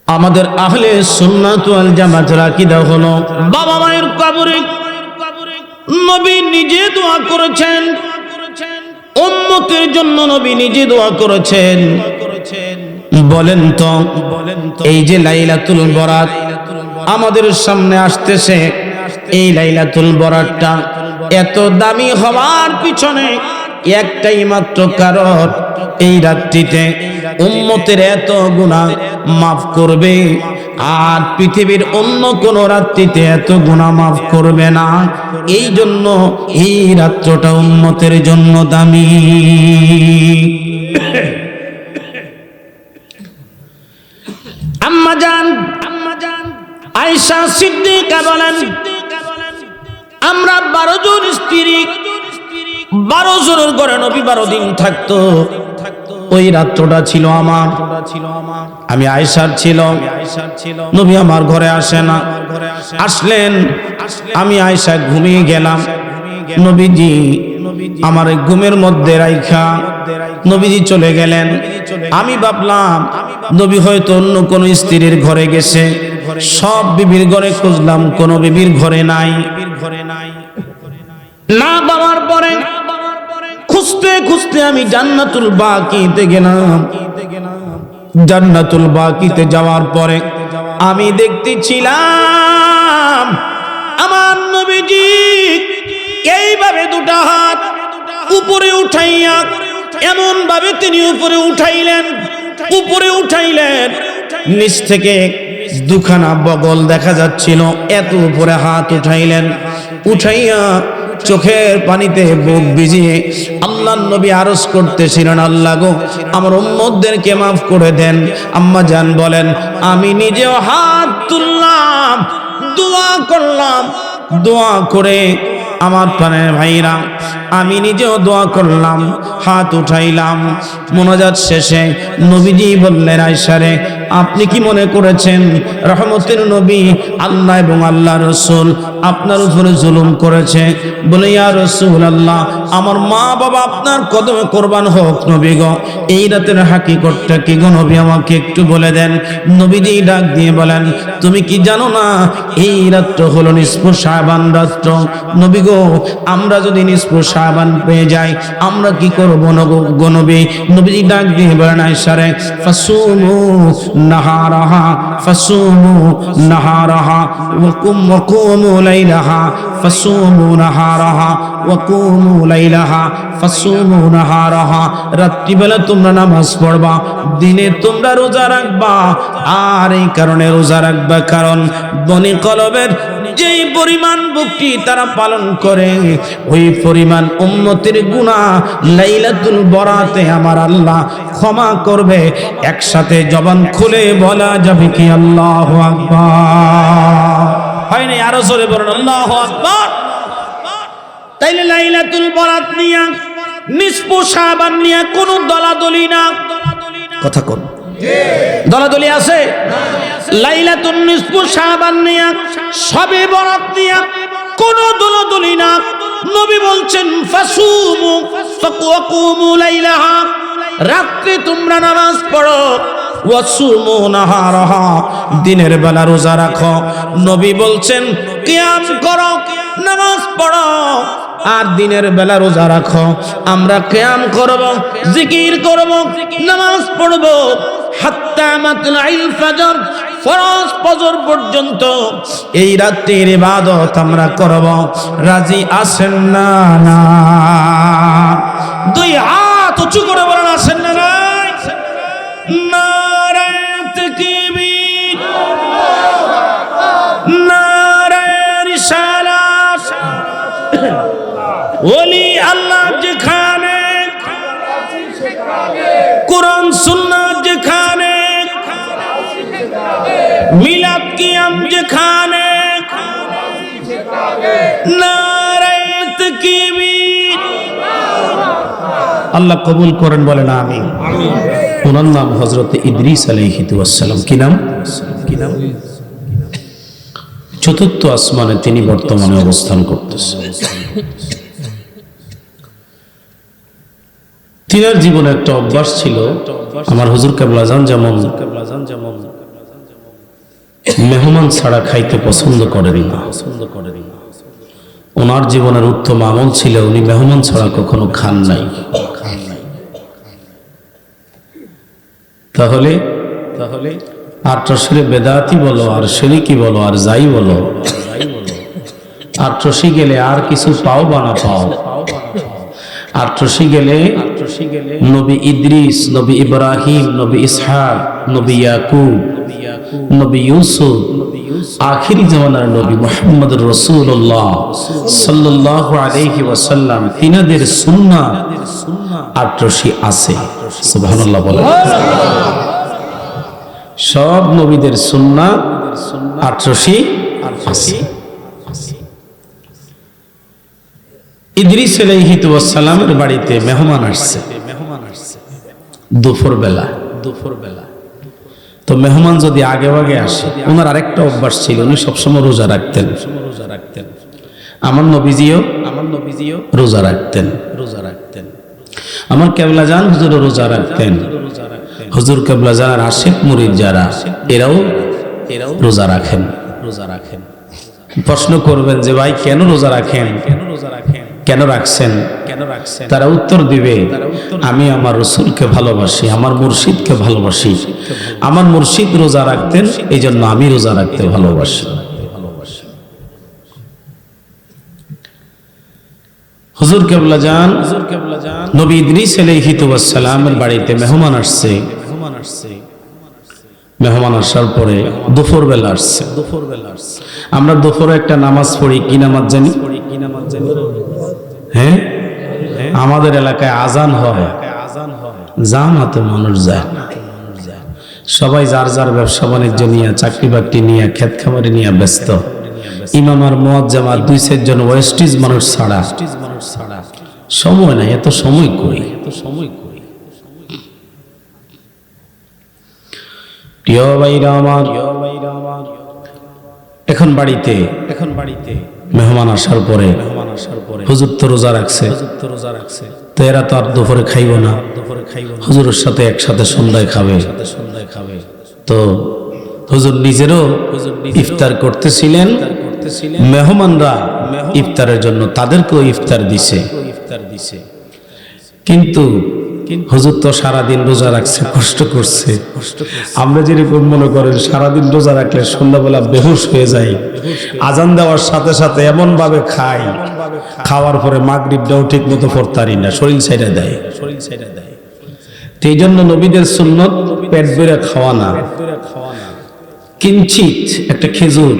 আমাদের আহলে সুন্নাত ওয়াল জামাতের আকীদা হলো বাবা মায়ের কবরে নবী নিজে দোয়া করেছেন, উম্মতের জন্য নবী নিজে দোয়া করেছেন। বলেন তো এই যে লাইলাতুল বরাত আমাদের সামনে আসতেছে, এই লাইলাতুল বরাতটা এত দামি হওয়ার পিছনে একটাই মাত্র কারণ, এই রাত্রিতে উম্মতের এত গুনাহ মাফ করবে, আর পৃথিবীর অন্য কোন রাত্রিতে এত গুনাহ মাফ করবে না। এই জন্য এই রাত্রটা উম্মতের জন্য দামি। আম্মা জান আয়েশা সিদ্দিকা বলেন, আমরা 12 জন স্ত্রী, 12 জনের ঘরে নবী 12 দিন থাকতো। ওই রাত্রটা ছিল আমার, আমি আয়েশার ছিল। নবী আমার ঘরে আসে না, আসলেন আমি আয়েশা ঘুমিয়ে গেলাম। নবীজি আমার ঘুমের মধ্যে রাইখা নবীজি চলে গেলেন। আমি ভাবলাম নবী হয়তো অন্য কোন স্ত্রীর ঘরে গেছে। সব বিবির ঘরে খুঁজলাম, কোন বিবির ঘরে নাই। না বাবার পরে খুঁজতে খুঁজতে আমি জান্নাতুল বাকিতে গেলাম। জান্নাতুল বাকিতে যাওয়ার পরে আমি দেখতেছিলাম আমার নবীজি এইভাবে দুটা হাত উপরে উঠাইয়া, এমন ভাবে তিনি উপরে উঠাইলেন, নিচ থেকে দুখানা বগল দেখা যাচ্ছিল, এত উপরে হাত উঠাইয়া চোখের পানিতে বুক ভিজিয়ে আল্লাহর নবী আরজ করতেছিলেন, আল্লাহ গো আমার উম্মতদেরকে মাফ করে দেন। আম্মা জান বলেন, আমি নিজেও হাত তুললাম, দোয়া করলাম। দোয়া করে আমার প্রাণের ভাইরা আমি নিজেও দোয়া করলাম, হাত উঠাইলাম। মোনাজাত শেষে নবীজি বললেন, আয়েশা রে আপনি কি মনে করেছেন রহমতের নবী আল্লাহ এবং আল্লাহ রসুল আপনার উপরে জুলুম করেছে? বলে, ইয়া রাসূলুল্লাহ, আমার মা বাবা আপনার কদমে কোরবান হোক নবী গো, এই রাতের হাকিকতটা কি গো নবী আমাকে একটু বলে দেন। নবীজি ডাক দিয়ে বলেন, তুমি কি জানো না এই রাত্র হলো নিসফু শাবান রাত্র? নবী গো আমরা যদি নিসফু শাবান পেয়ে যাই আমরা কি করব গো নবী? নবীজি ডাক দিয়ে বলেন, আয়েশা রে ফাসুমু নাহারাহা ওয়া কুমু লাইলাহা ফাসুমু নাহারাহা ওয়া কুমু লাইলাহা ফাসুমু নাহারাহা। রাত্রিবেলা তোমরা নামাজ পড়বা, দিনে তোমরা রোজা রাখবা। আর এই কারণে রোজা রাখবা কারণ বনি কলবের যেই পরিমাণ ভক্তি তারা পালন করে, ওই পরিমাণ উম্মতের গুনাহ লাইলাতুল বরাতে আমার আল্লাহ ক্ষমা করবে। একসাথে জবান খুলে বলা যাবে কি আল্লাহু আকবার? হয় না? আরো জোরে বলুন আল্লাহু আকবার। তাইলে লাইলাতুল বরাত নিয়া, নিসফু শাবান নিয়া কোন দলাদলি না। কথা কোন দলাদলি আছে? লাইলাতুন নিসফু শাবান নিয়া, শবে বরাত নিয়া কোন দলাদলি না। নবী বলছেন ফাসুমু ফাকুমু লাইলাহা, রাত্রে তোমরা নামাজ পড়ো, ওয়াসুমু নাহারাহা, দিনের বেলা রোজা রাখো। নবী বলছেন কিয়াম করো, নামাজ পড়ো, আর দিনের বেলা রোজা রাখো। আমরা কিয়াম করব, জিকির করব, নামাজ পড়ব হাত্তা মাতলাইল ফজর, ফরজ ফজর পর্যন্ত এই রাতের ইবাদত আমরা করব। রাজি আছেন না? না দুই হাত উঁচু করে বলেন আছেন না? নাই? নারায়ে তাকবীর, নারায়ে রিসালাত। ওলি আল্লাহ যেখানে, কোরআন সুন্নাত যেখানে, মিলাদ কিয়াম যেখানে, নারায়ে তাকবীর। আল্লাহ কবুল করেন বলেন আমিন। ওনার নাম হযরত ইদ্রিস আলাইহিস সালাম। কি নাম? চতুর্থ আসমানে তিনি বর্তমানে অবস্থান করতেছেন। তিনার জীবনে একটা অভ্যাস ছিল, আমার হুজুর কেবলা জান যেমন মেহমান ছাড়া খাইতে পছন্দ করেন না। ওনার জীবনের উত্তম আমল ছিল উনি মেহমান ছাড়া কখনো খান নাই। তাহলে আটরশিরে বেদাতি বলো আর শিরকি বলো আর যাই বলো, আটরশি গেলে আর কিছু পাও বা না পাও, আটরশি গেলে নবী ইদ্রিস, নবী ইব্রাহিম, নবী ইসহাক, নবী ইয়াকুব, নবী ইউসুফ, আখিরি জামানার নবী মুহাম্মদুর রাসূলুল্লাহ সাল্লাল্লাহু আলাইহি ওয়াসাল্লাম, তিনাদের সুন্নাহ আটরশি আছে। সুবহানাল্লাহ বলেন। সব নবীদের সুন্নাহ আটরশি আছে। ইদ্রিস আলাইহিস সালামের বাড়িতে মেহমান আসছে দুপুর বেলা। তো মেহমান যদি আগে আগে আসে, ওনার আরেকটা অভ্যাস ছিল, উনি সবসময় রোজা রাখতেন। আমার নবীজিও রোজা রাখতেন। আমার কেবলা জান হুজুর রোজা রাখতেন। হুজুর কেবলা জানার আশিক মুরিদ যারা, এরাও রোজা রাখেন। প্রশ্ন করবেন যে ভাই কেন রোজা রাখেন, কেন রাখছেন? তারা উত্তর দিবে, আমি আমার রাসূলকে ভালোবাসি, আমার মুর্শিদকে ভালোবাসি, আমার মুর্শিদ রোজা রাখতেন, এই জন্য আমি রোজা রাখতে ভালোবাসি। হুজুর কেবলা জান নবী ইদ্রিস আলাইহিস সালামের বাড়িতে মেহমান আসছে। মেহমান আসার পরে দুপুর বেলা আসছে। আমরা দুপুরে একটা নামাজ পড়ি, কি নামাজ জানি? হ্যাঁ, আমাদের এলাকায় আজান হয়, জামাতে মানুষ যায়, সবাই যার যার ব্যবসা বাণিজ্য নিয়ে, চাকরি বাকরি নিয়ে, ক্ষেত খামারি নিয়ে ব্যস্ত। ইমাম আর মুয়াজ্জিম আর 2-4 জন ওয়েস্টিজ মানুষ ছাড়া সময় নাই। এত সময় কই? প্রিয় ভাইরা আমার, এখন বাড়িতে মেহমান আসার পরে হুজুর তো রোজা রাখছে, তো এরা তো আর দুপুরে খাইব না, হুজুরের সাথে একসাথে সন্ধ্যায় খাবে। তো হুজুর নিজেরও ইফতার করতেছিলেন, মেহমানরা ইফতারের জন্য তাদেরকেও ইফতার দিছে। কিন্তু হুজুর তো সারাদিন রোজা রাখছে, কষ্ট করছে। আমরা যেরকম মনে করেন সারাদিন রোজা রাখলে সন্ধ্যাবেলা বেহুশ হয়ে যায়, আজান দেওয়ার সাথে সাথে এমন ভাবে খাই, খাওয়ার পরে মাগরিবটাও ঠিক মতো পড়তারি না, শরীর ছেড়ে দেয়। এই জন্য নবীদের সুন্নত পেট ভরে খাওয়া না, কিঞ্চিত একটা খেজুর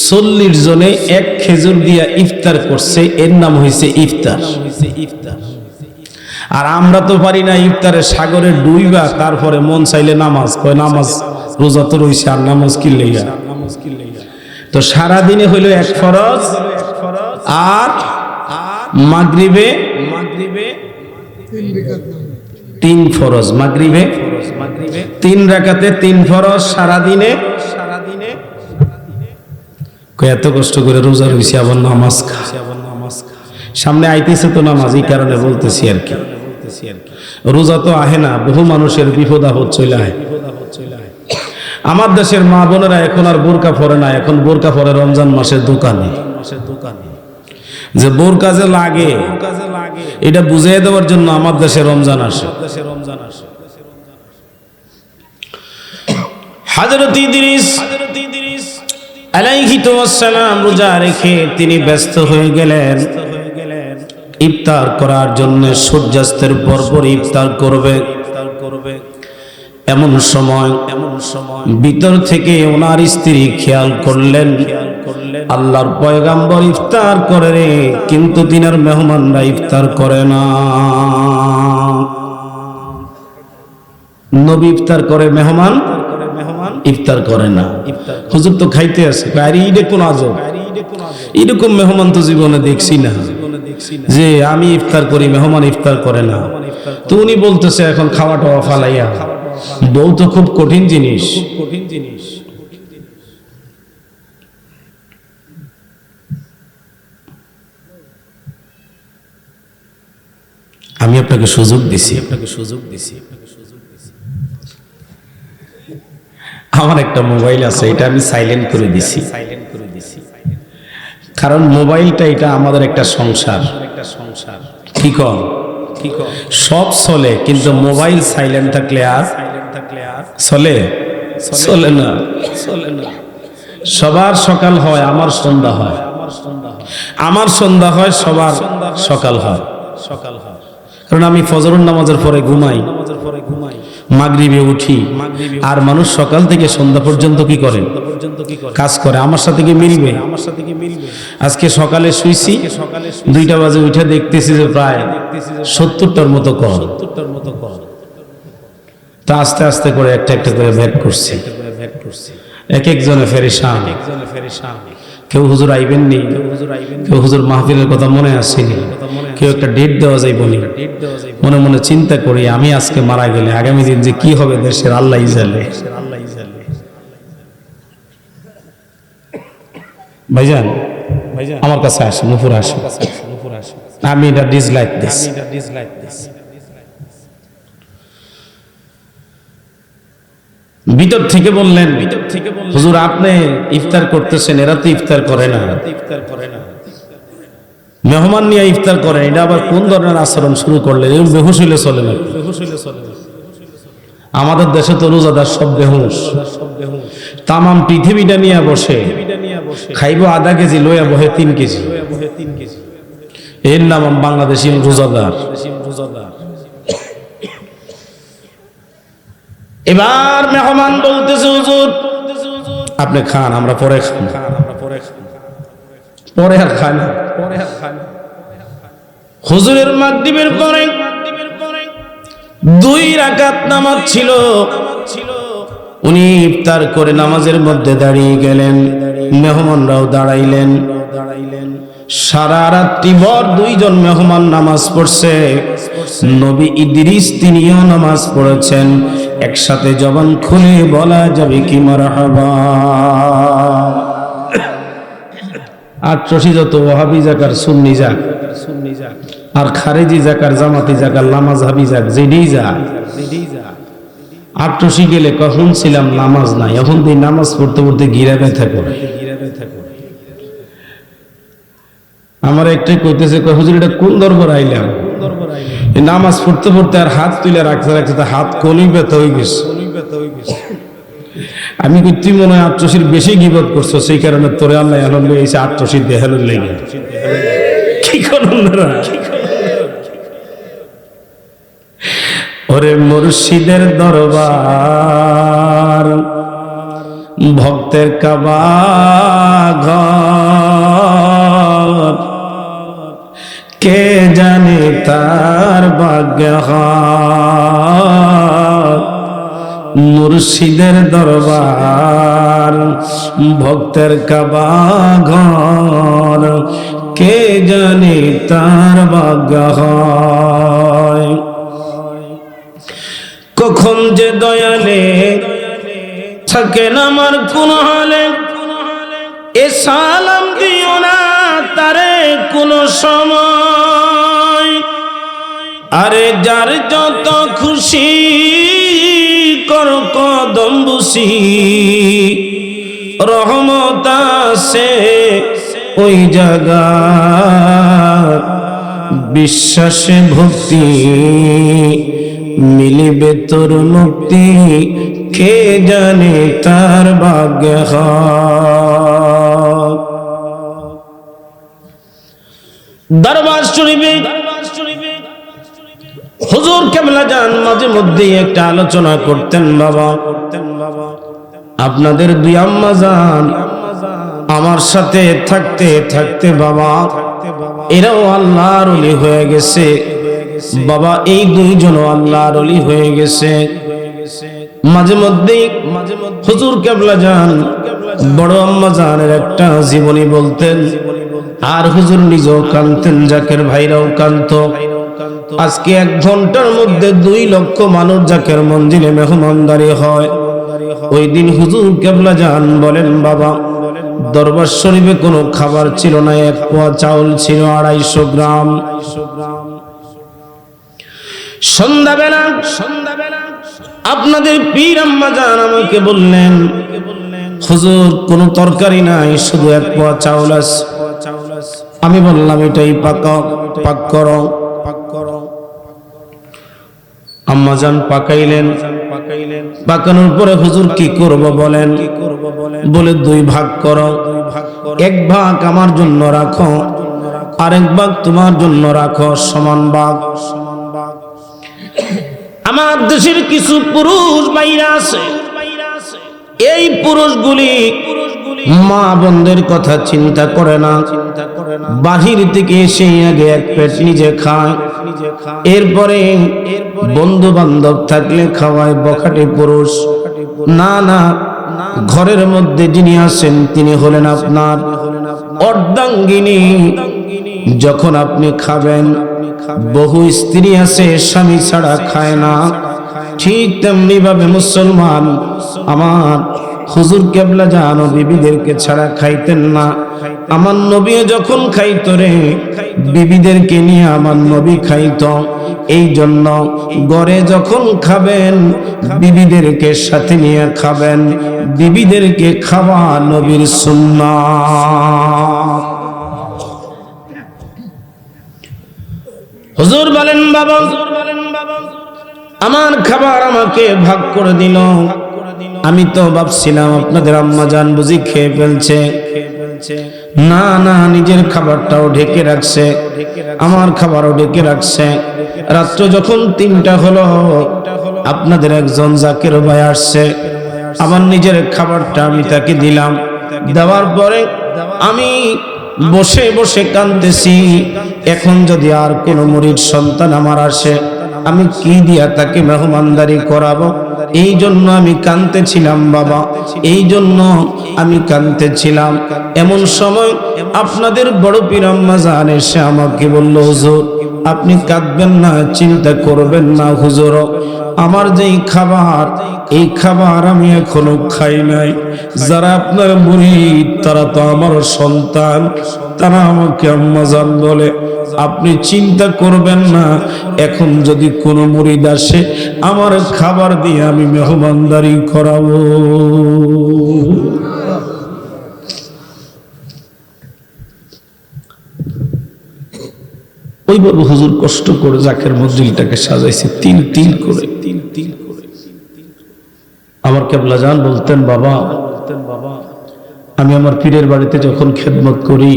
40 জনে এক খেজুর দিয়া ইফতার করছে, এর নাম হয়েছে ইফতার। আর আমরা তো পারি না ইফতারে সাগরে ডুইবা, তারপরে মন চাইলে নামাজ কয়, নামাজ রোজা তো রইছে আর নামাজ কি লইয়া। তো সারাদিনে হইল 1 ফরজ, আর মাগরিবে 3 ফরজ। মাগরিবে 3 রাকাতে 3 ফরজ সারাদিনে। এত কষ্ট করে রোজা রইছে আবার নামাজ খা, সামনে আইতেছে তো নামাজ, এই কারণে বলতেছি আর কি। রোজা তো আহে না, বহু মানুষের বিপদ আপদ চলে আয়। আমার দেশের মা বোনেরা এখন আর বোরকা পরে না, এখন বোরকা পরে রমজান মাসের দোকানে। যে বোরকা যে লাগে এটা বুঝিয়ে দেওয়ার জন্য আমার দেশে রমজান আসে। হযরত ইদ্রিস আলাইহিস সালাম রোজা রেখে তিনি ব্যস্ত হয়ে গেলেন ইফতার করার জন্য। সূর্যাস্তের পরপর ইফতার করবে। এমন সময় ভিতর থেকে ওনার স্ত্রী খেয়াল করলেন আল্লাহর পয়গাম্বর ইফতার করে রে, কিন্তু তিনার মেহমানরা ইফতার করে না। নবী ইফতার করে, মেহমান ইফতার করে না। হুজুর তো খাইতে আছে, আরে এইটা কোন আজব, এরকম মেহমান তো জীবনে দেখছি না, যে আমি ইফতার করি মেহমান ইফতার করে না। তো উনি বলতেছে এখন খাওয়া টাওয়া ফালাইয়া, বউ তো খুব কঠিন জিনিস। আমি আপনাকে সুযোগ দিছি, আমার একটা মোবাইল আছে, এটা আমি সাইলেন্ট করে দিছি, কারণ মোবাইলটা এটা আমাদের একটা সংসার। কি কর সব চলে, কিন্তু মোবাইল সাইলেন্ট থাকলে আর চলে না। সবার সকাল হয়, আমার সন্ধ্যা হয়, আমার সন্ধ্যা হয়, সবার সকাল হয়। কারণ আমি ফজরের নামাজের পরে ঘুমাই, মাগরিবে উঠি, আর মানুষ সকাল থেকে সন্ধ্যা পর্যন্ত কি করে? কাজ করে। আমার সাথে কি মিলবে? আজকে সকালে শুইছি, 2টা বাজে উঠে দেখতেছি যে প্রায় 70টার মতো কল। তা আস্তে আস্তে করে একটা একটা করে ভেট করছি। এক একজনে ফেরেশান। কেউ হুজুর আইবেন নি, কেউ হুজুর মাহফিলের কথা মনে আসেনি, কেউ একটা ডেট দেওয়া যাইব নি। মনে মনে চিন্তা করি, আমি আজকে মারা গেলে আগামী দিন যে কি হবে দেশের আল্লাহই জানে। ভাইজান আমার কাছে আসে, নুপুর আসে, আমি এটা ডিসলাইক দিস। ভিতর থেকে বললেন, হুজুর আপনি ইফতার করতেছেন, এরা তো ইফতার করে না, মেহমান নিয়ে ইফতার করেন, এটা আবার কোন ধরনের আচরণ শুরু করলেন? এরকম বেহুশ হইলে চলে না। আমাদের দেশে তো রোজাদার সব বেহুশ, তামাম পৃথিবীটা নিয়ে বসে, খাইব আধা কেজি, লইয়া বহে 3 কেজি। এর নাম বাংলাদেশি রোজাদার। এবার মেহমান বলতেছে, হুজুর আপনি খান, আমরা পরে খান। পরে আর খান। হুজুরের মাগরিবের পরে 2 রাকাত নামাজ ছিল, উনি ইফতার করে নামাজের মধ্যে দাঁড়িয়ে গেলেন, মেহমানরাও দাঁড়াইলেন। সারা রাত্রি ভর 2 জন মেহমান নামাজ পড়ছে। নবী ইদ্রিস তিনিও নামাজ পড়েছেন। একসাথে জবান খুলে বলা যাবে কি মারহাবা। আর চষি যত ওয়াহাবি জাকার, সুন্নি যাক, আর খারেজি জাকার, জামাতি জাকার, লামাজহাবি যাক, যেডি যাক, আটশি গেলে কখন ছিলাম নামাজ নাই, এখন তুই নামাজ পড়তে পড়তে গিরা ব্যথা করে। আমার একটাই কইতেছে, হুজুর এটা কোন দরবার আইলাম? নামাজ পড়তে পড়তে আর হাত তুলে রাখতে রাখতে হাত কলি ব্যথা হয়ে গেছে। আমি কই তুই মনে হয় আটশির বেশি গিবত করছো, সেই কারণে তোরে আল্লাহ এখন এসে 800 দেহালুর লেগে। কি করুন ওরে মুর্শিদের দরবার, ভক্তের কাবা ঘর, কে জানে তার ভাগ্য। মুর্শিদের দরবার, ভক্তের কাবা ঘর, কে জানে তার ভাগ্য। কখন যে দয়ালে থাকেন আমার কোন হালে, এ সালাম দিও না তারে কোন সময়। আরে যার যত খুশি কর কদম বুসি, রহমত আছে ওই জায়গা। বিশ্বাসে ভক্তি মিলিবে তোর মুক্তি, কে জানে তার ভাগ্য। দরবার শরীফে হুজুর কেবলা জান মাঝে মধ্যে একটা আলোচনা করতেন, বাবা আপনাদের 2 আম্মা জান আমার সাথে থাকতে থাকতে বাবা এরাও আল্লাহর ওলি হয়ে গেছে। বাবা এই 2 জন আল্লাহর ওলি হয়ে গেছে। মাঝে মধ্যে হুজুর কেবলা জান বড় আম্মা জানের একটা জীবনী বলতেন, আর হুজুর নিজেও কাঁদতেন, জাকের ভাইরাও কাঁদতো। আজকে 1 ঘন্টার মধ্যে 2 লক্ষ মানুষ জাকের মঞ্জিলে মেহমানদারি হয়। ওই দিন হুজুর কেবলা জান বলেন, বাবা দরবার শরীফে কোনো খাবার ছিল না, 1 পোয়া চাউল ছিল 250 গ্রাম। সন্ধ্যাবেলা আপনাদের পীর আম্মা জান আমাকে বললেন, হুজুর কোনো তরকারি নাই, শুধু এক পোয়া চাউল আছে। আমি বললাম এটাই পাক করো। আম্মা জান পাকাইলেন। পাকানোর পরে হুজুর কি করব বলেন? বলে 2 ভাগ করো, 1 ভাগ আমার জন্য রাখো, আরেক ভাগ তোমার জন্য রাখো, সমান ভাগ। আমার দেশের কিছু পুরুষ বাইরা আছে, এই পুরুষগুলি মা বোনদের কথা চিন্তা করে না, বাহির থেকে এসে আগে এক পেট নিজে খায়, এরপরে বন্ধু বান্ধব থাকলে খাওয়ায় বখাটে পুরুষ। না না, ঘরের মধ্যে যিনি আছেন তিনি হলেন আপনার অর্ধাঙ্গিনী। যখন আপনি খাবেন, বহু স্ত্রী আছে স্বামী ছাড়া খায় না, ঠিক তেমনি ভাবে মুসলমান আমার হুজুর কেবলা জানো বিবিদেরকে ছাড়া খাইতেন না। আমার নবীও যখন খাইতো রে, বিবিদেরকে নিয়ে আমার নবী খাইতো। এই জন্য ঘরে যখন খাবেন বিবিদেরকে সাথে নিয়ে খাবেন, বিবিদেরকে খাওয়া নবীর সুন্নাত। হুজুর বলেন, বাবা আমার খাবার আমাকে ভাগ করে দিল। আমি তো ভাবছিলাম আপনাদের আম্মা জান বুঝি খেয়ে ফেলছে। না না, নিজের খাবারটাও ঢেকে রাখছে, আমার খাবারও ঢেকে রাখছে। রাত্র যখন 3টা হলো, আপনাদের একজন জাকের ভাই আসছে, আমার নিজের খাবারটা আমি তাকে দিলাম। দেওয়ার পরে আমি বসে বসে কাঁদতেছি, এখন যদি আর কোনো মুরিদ সন্তান আমার আসে, আমি কি দিয়া তাকে মেহমানদারি করাবো? এই জন্য আমি কাঁদতেছিলাম বাবা, এই জন্য আমি কাঁদতেছিলাম। এমন সময় আপনাদের বড় পীর আম্মা জান এসে আমাকে বলল, হুজুর আপনি কাঁদবেন না, চিন্তা করবেন না হুজুর, আমার যেই খাবার, এই খাবার আমি এখনো খাই নাই। যারা আপনার মুরিদ তারা তো আমার সন্তান, তারা আমাকে আম্মা জান বলে, আপনি চিন্তা করবেন না, এখন যদি কোনো মুরিদ আসে আমার খাবার দিয়ে আমি মেহমানদারি করাবো। ওইভাবে হুজুর কষ্ট করে জাকের মজলিলটাকে সাজাইছে, তিল তিল করে। আমার কেবলা জান বলতেন, বাবা আমি আমার পীরের বাড়িতে যখন খেদমত করি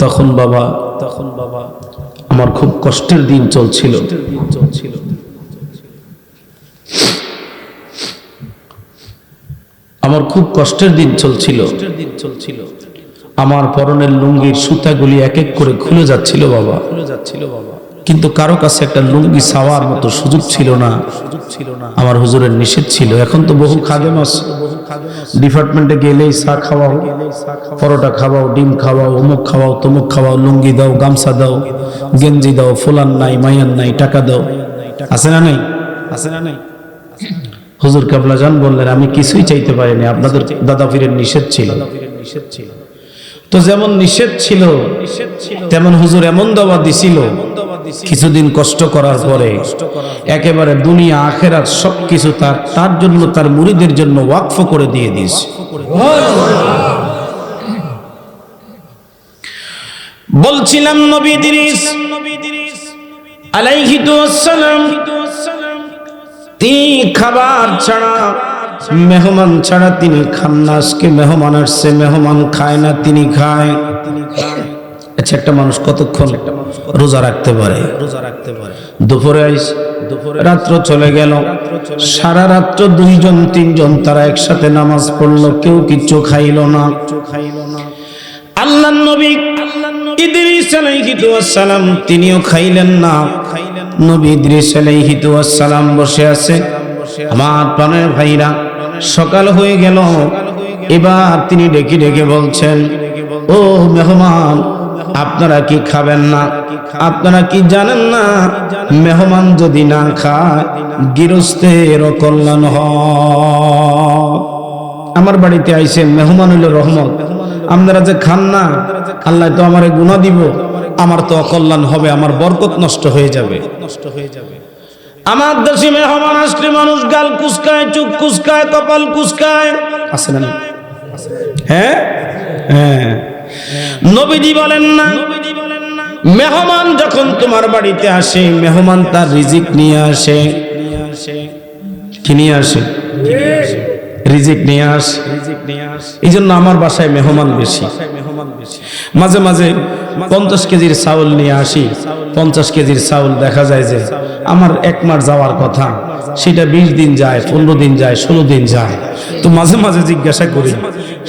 তখন বাবা আমার খুব কষ্টের দিন চলছিল। আমার খুব কষ্টের দিন চলছিল। আমার পরনের লুঙ্গির সুতাগুলি এক এক করে খুলে যাচ্ছিল বাবা, কিন্তু কারো কাছে একটা লুঙ্গি ছাওয়ার মতো সুযোগ ছিল না। আমার হুজুরের নিষেধ ছিল। এখন তো বহু খাদেম আছে, ডিপার্টমেন্টে গেলেই চা খাওয়াও, পরোটা খাওয়াও, ডিম খাওয়াও, অমুক খাওয়াও, তমুক খাওয়াও, লুঙ্গি দাও, গামছা দাও, গেঞ্জি দাও, ফুলান নাই, মাইয়ান নাই, টাকা দাও। আছে না নাই? হুজুর কেবলা জান বললেন, আমি কিছুই চাইতে পারিনি, আপনাদের দাদা পীরের নিষেধ ছিল। তো যেমন নিষেধ ছিল তেমন হুজুর এমন দাওয়াত দিছিল, কিছুদিন কষ্ট করার পরে একেবারে দুনিয়া আখেরাত সবকিছু তার জন্য, তার মুরিদের জন্য ওয়াকফ করে দিয়ে দিয়েছে। বলছিলাম নবী ইদ্রিস আলাইহি সালাম, তিনি খাবার ছাড়া, মেহমান ছাড়া তিনি খান না। আজকে মেহমান আসছে, মেহমান খায় না, তিনি খায়। আচ্ছা, একটা মানুষ কতক্ষণ রোজা রাখতে পারে? দুপুরে আইস, রাত্র চলে গেল, সারা রাত্র 2জন 3জন তারা একসাথে নামাজ পড়লো, কেউ কিচ্ছু খাইল না। আল্লাহর নবী ইদ্রিস আলাইহিস সালাম তিনিও খাইলেন না। নবী ইদ্রিস আলাইহিস সালাম বসে আছে। আমার প্রাণের ভাইরা, সকাল হয়ে গেল, এবার তিনি ডেকে ডেকে বলছেন, ও মেহমান আপনারা কি খাবেন না? আপনারা কি জানেন না মেহমান যদি না খায় গৃহস্থের কল্যাণ হয়? আমার বাড়িতে আইছেন, মেহমান হইল রহমত, আপনারা যে খান না, আল্লাহ তো আমারে গুনাহ দিব, আমার তো অকল্যাণ হবে, আমার বরকত নষ্ট হয়ে যাবে। আমার দেশে মেহমান আসলে মানুষ গাল কুচকায়, চোখ কুচকায়, কপাল কুচকায়, আছে না? হ্যাঁ হ্যাঁ, নবীজি বলেন না, মেহমান যখন তোমার বাড়িতে আসে, মেহমান তার রিজিক নিয়ে আসে। কি নিয়ে আসে? রিজিক নিয়ে আসে। এই জন্য আমার বাসায় মেহমান বেশি। মাঝে মাঝে 50 কেজির চাউল নিয়ে আসি। 50 কেজির চাউল দেখা যায় যে আমার 1 মাস যাওয়ার কথা, সেটা 20 দিন যায়, 15 দিন যায়, 16 দিন যায়। তো মাঝে মাঝে জিজ্ঞাসা করি,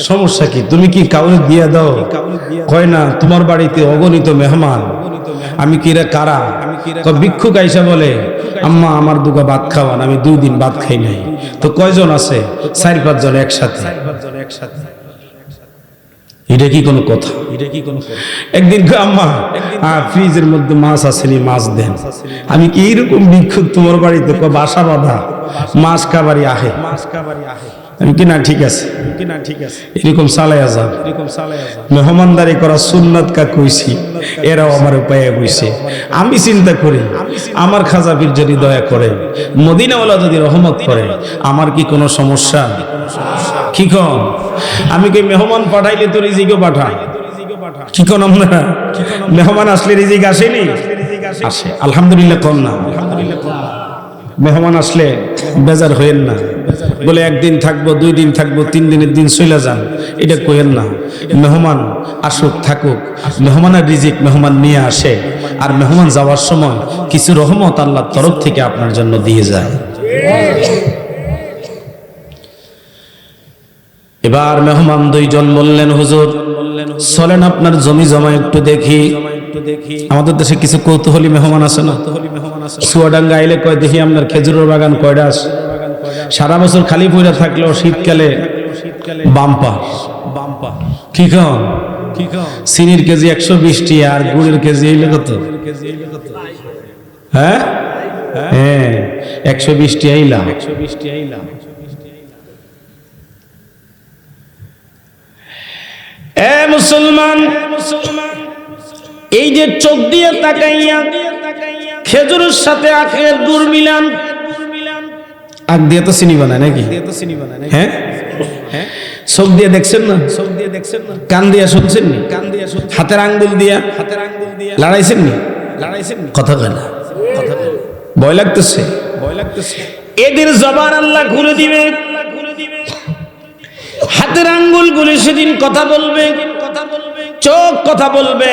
সমস্যা কি, তুমি কি কাউরে দিয়ে দাও? কয় না, তোমার বাড়িতে অগণিত মেহমান। আমি কি রে কারা? ভিক্ষুক আইসা বলে, আম্মা আমার দুগা ভাত খাওয়ান, আমি 2 দিন ভাত খাই নাই। তো কয়জন আছে? 4-5 জন একসাথে। এটা কি কোনো কথা? একদিন আম্মা ফ্রিজের মধ্যে মাছ আসেনি, মাছ দেন। আমি কি এরকম ভিক্ষুক তোমার বাড়িতে? বাসা বাঁধা, মাছ খাবারই আহে। আমি কি না, ঠিক আছে, এরকম চালাইয়া যান। মেহমানদারি করা সুন্নাত কা কইছি, এরাও আমার উপায়ে কইছে। আমি চিন্তা করি, আমার খাজা পীর যদি দয়া করে, মদিনাওয়ালা যদি রহমত করে, আমার কি কোনো সমস্যা? কি কম? আমি কি মেহমান পাঠাইলে তো রিজিকও পাঠা? কি কোন আমরা মেহমান আসলে রিজিক আসেনি? আসে, আলহামদুলিল্লাহ। কম না, মেহমান আসলে বেজার হইেন না। বলে 1 দিন থাকবো, 2 দিন থাকবো, 3 দিনের দিন চলে যান, এটা কইেন না। মেহমান আসুক থাকুক, মেহমানের রিজিক মেহমান নিয়ে আসে। আর মেহমান যাওয়ার সময় কিছু রহমত আল্লাহর তরফ থেকে আপনার জন্য দিয়ে যায়। এবার মেহমান 2 জন বললেন, হুজুর চলেন আপনার জমি জমা একটু দেখি। আমাদের দেশে কিছু কৌতূহলী মেহমান আছে না? চুয়াডাঙ্গা আইলে কয়, দেখি আপনার খেজুরের বাগান কয়টা আছে? সারা বছর খালি পইরা থাকলেও শীতকালে বাম্পার। কি কম? চিনির কেজি 120 টাকা, আর গুড়ের কেজি হইলে কত? হ্যাঁ হ্যাঁ, 120 টাকা আইলা। এ মুসলমান, এই যে চোখ দিয়ে তাকাইয়া খেজুরের সাথে আখের গুড় মিলান, আখ দিয়ে তো চিনি বানায় নাকি? হ্যাঁ, চোখ দিয়ে দেখছেন না? কান দিয়ে শুনছেন নি? হাতের আঙ্গুল দিয়া লড়াইছেন নি? কথা কয় না, ভয় লাগতেছে। এদের জবান আল্লাহ ঘুরে দিবে, হাতের আঙ্গুল গুলি সেদিন কথা বলবে, চোখ কথা বলবে,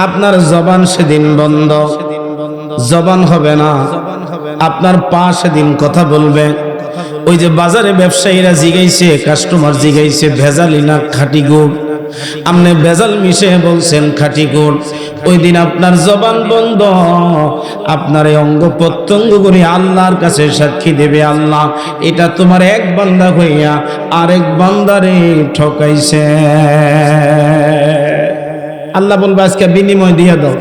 আপনার জবান সেদিন বন্ধ, জবান হবে না। আপনার পা সেদিন কথা বলবে। ওই যে বাজারে ব্যবসায়ীরা জিগাইছে, কাস্টমার জিগাইছে, ভেজালি না খাঁটি গুড়? আপনি ভেজাল মিশে বলছেন খাঁটি গুড়। ওই দিন আপনার জবান বন্ধ, আপনার এই অঙ্গ প্রত্যঙ্গ করে আল্লাহর কাছে সাক্ষী দেবে, আল্লাহ এটা তোমার এক বান্দা হইয়া আরেক বান্দারে ঠকাইছে। আল্লাহ বলবে আজকে বিনিময় দিয়ে দাও।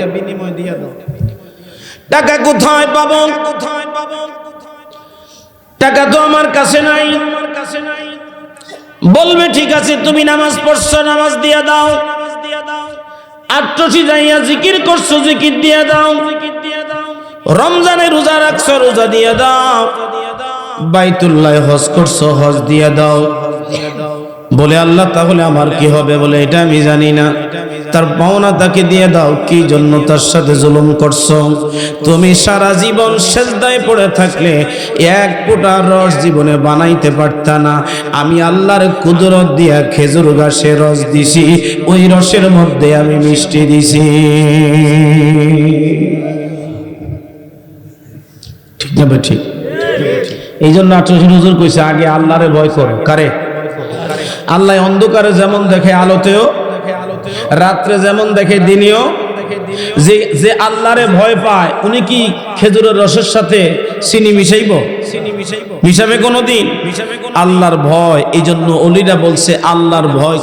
টাকা কোথায় পাবো? টাকা তো আমার কাছে নাই। বলবে ঠিক আছে, তুমি নামাজ পড়ছো, নামাজ দিয়ে দাও। আট্রসি যাইয়া জিকির করছো, জিকির দিয়ে দাও। রমজানে রোজা রাখছো, রোজা দিয়ে দাও। বাইতুল্লাহ হজ করছো, হজ দিয়ে দাও। বলে আল্লাহ তাহলে আমার কি হবে? বলে এটা আমি জানি না। তার পাওনা তাকে দিয়ে দাও। কি জন্য তার সাথে জুলুম করছো? তুমি সারা জীবন সেজদায় পড়ে থাকলে 1 ফোঁটা রস জীবনে বানাইতে পারতা না। আমি আল্লাহর কুদরত দিয়া খেজুর গাছে রস দিছি, ওই রসের মধ্যে আমি মিষ্টি দিছি। ঠিক না? ঠিক। এই জন্য আটশো হুজুর কইছে, আগে আল্লাহরে ভয় করো। কারে? আল্লাহ অন্ধকারে যেমন দেখে আলোতেও, রাত্রে যেমন দেখে দিনেও। যে আল্লাহরে ভয় পায়, উনি কি খেজুরের রসের সাথে চিনি মিশাইব? মিশাবে কোনদিন? আল্লাহর ভয়। এই জন্য ওলিরা বলছে আল্লাহর ভয়।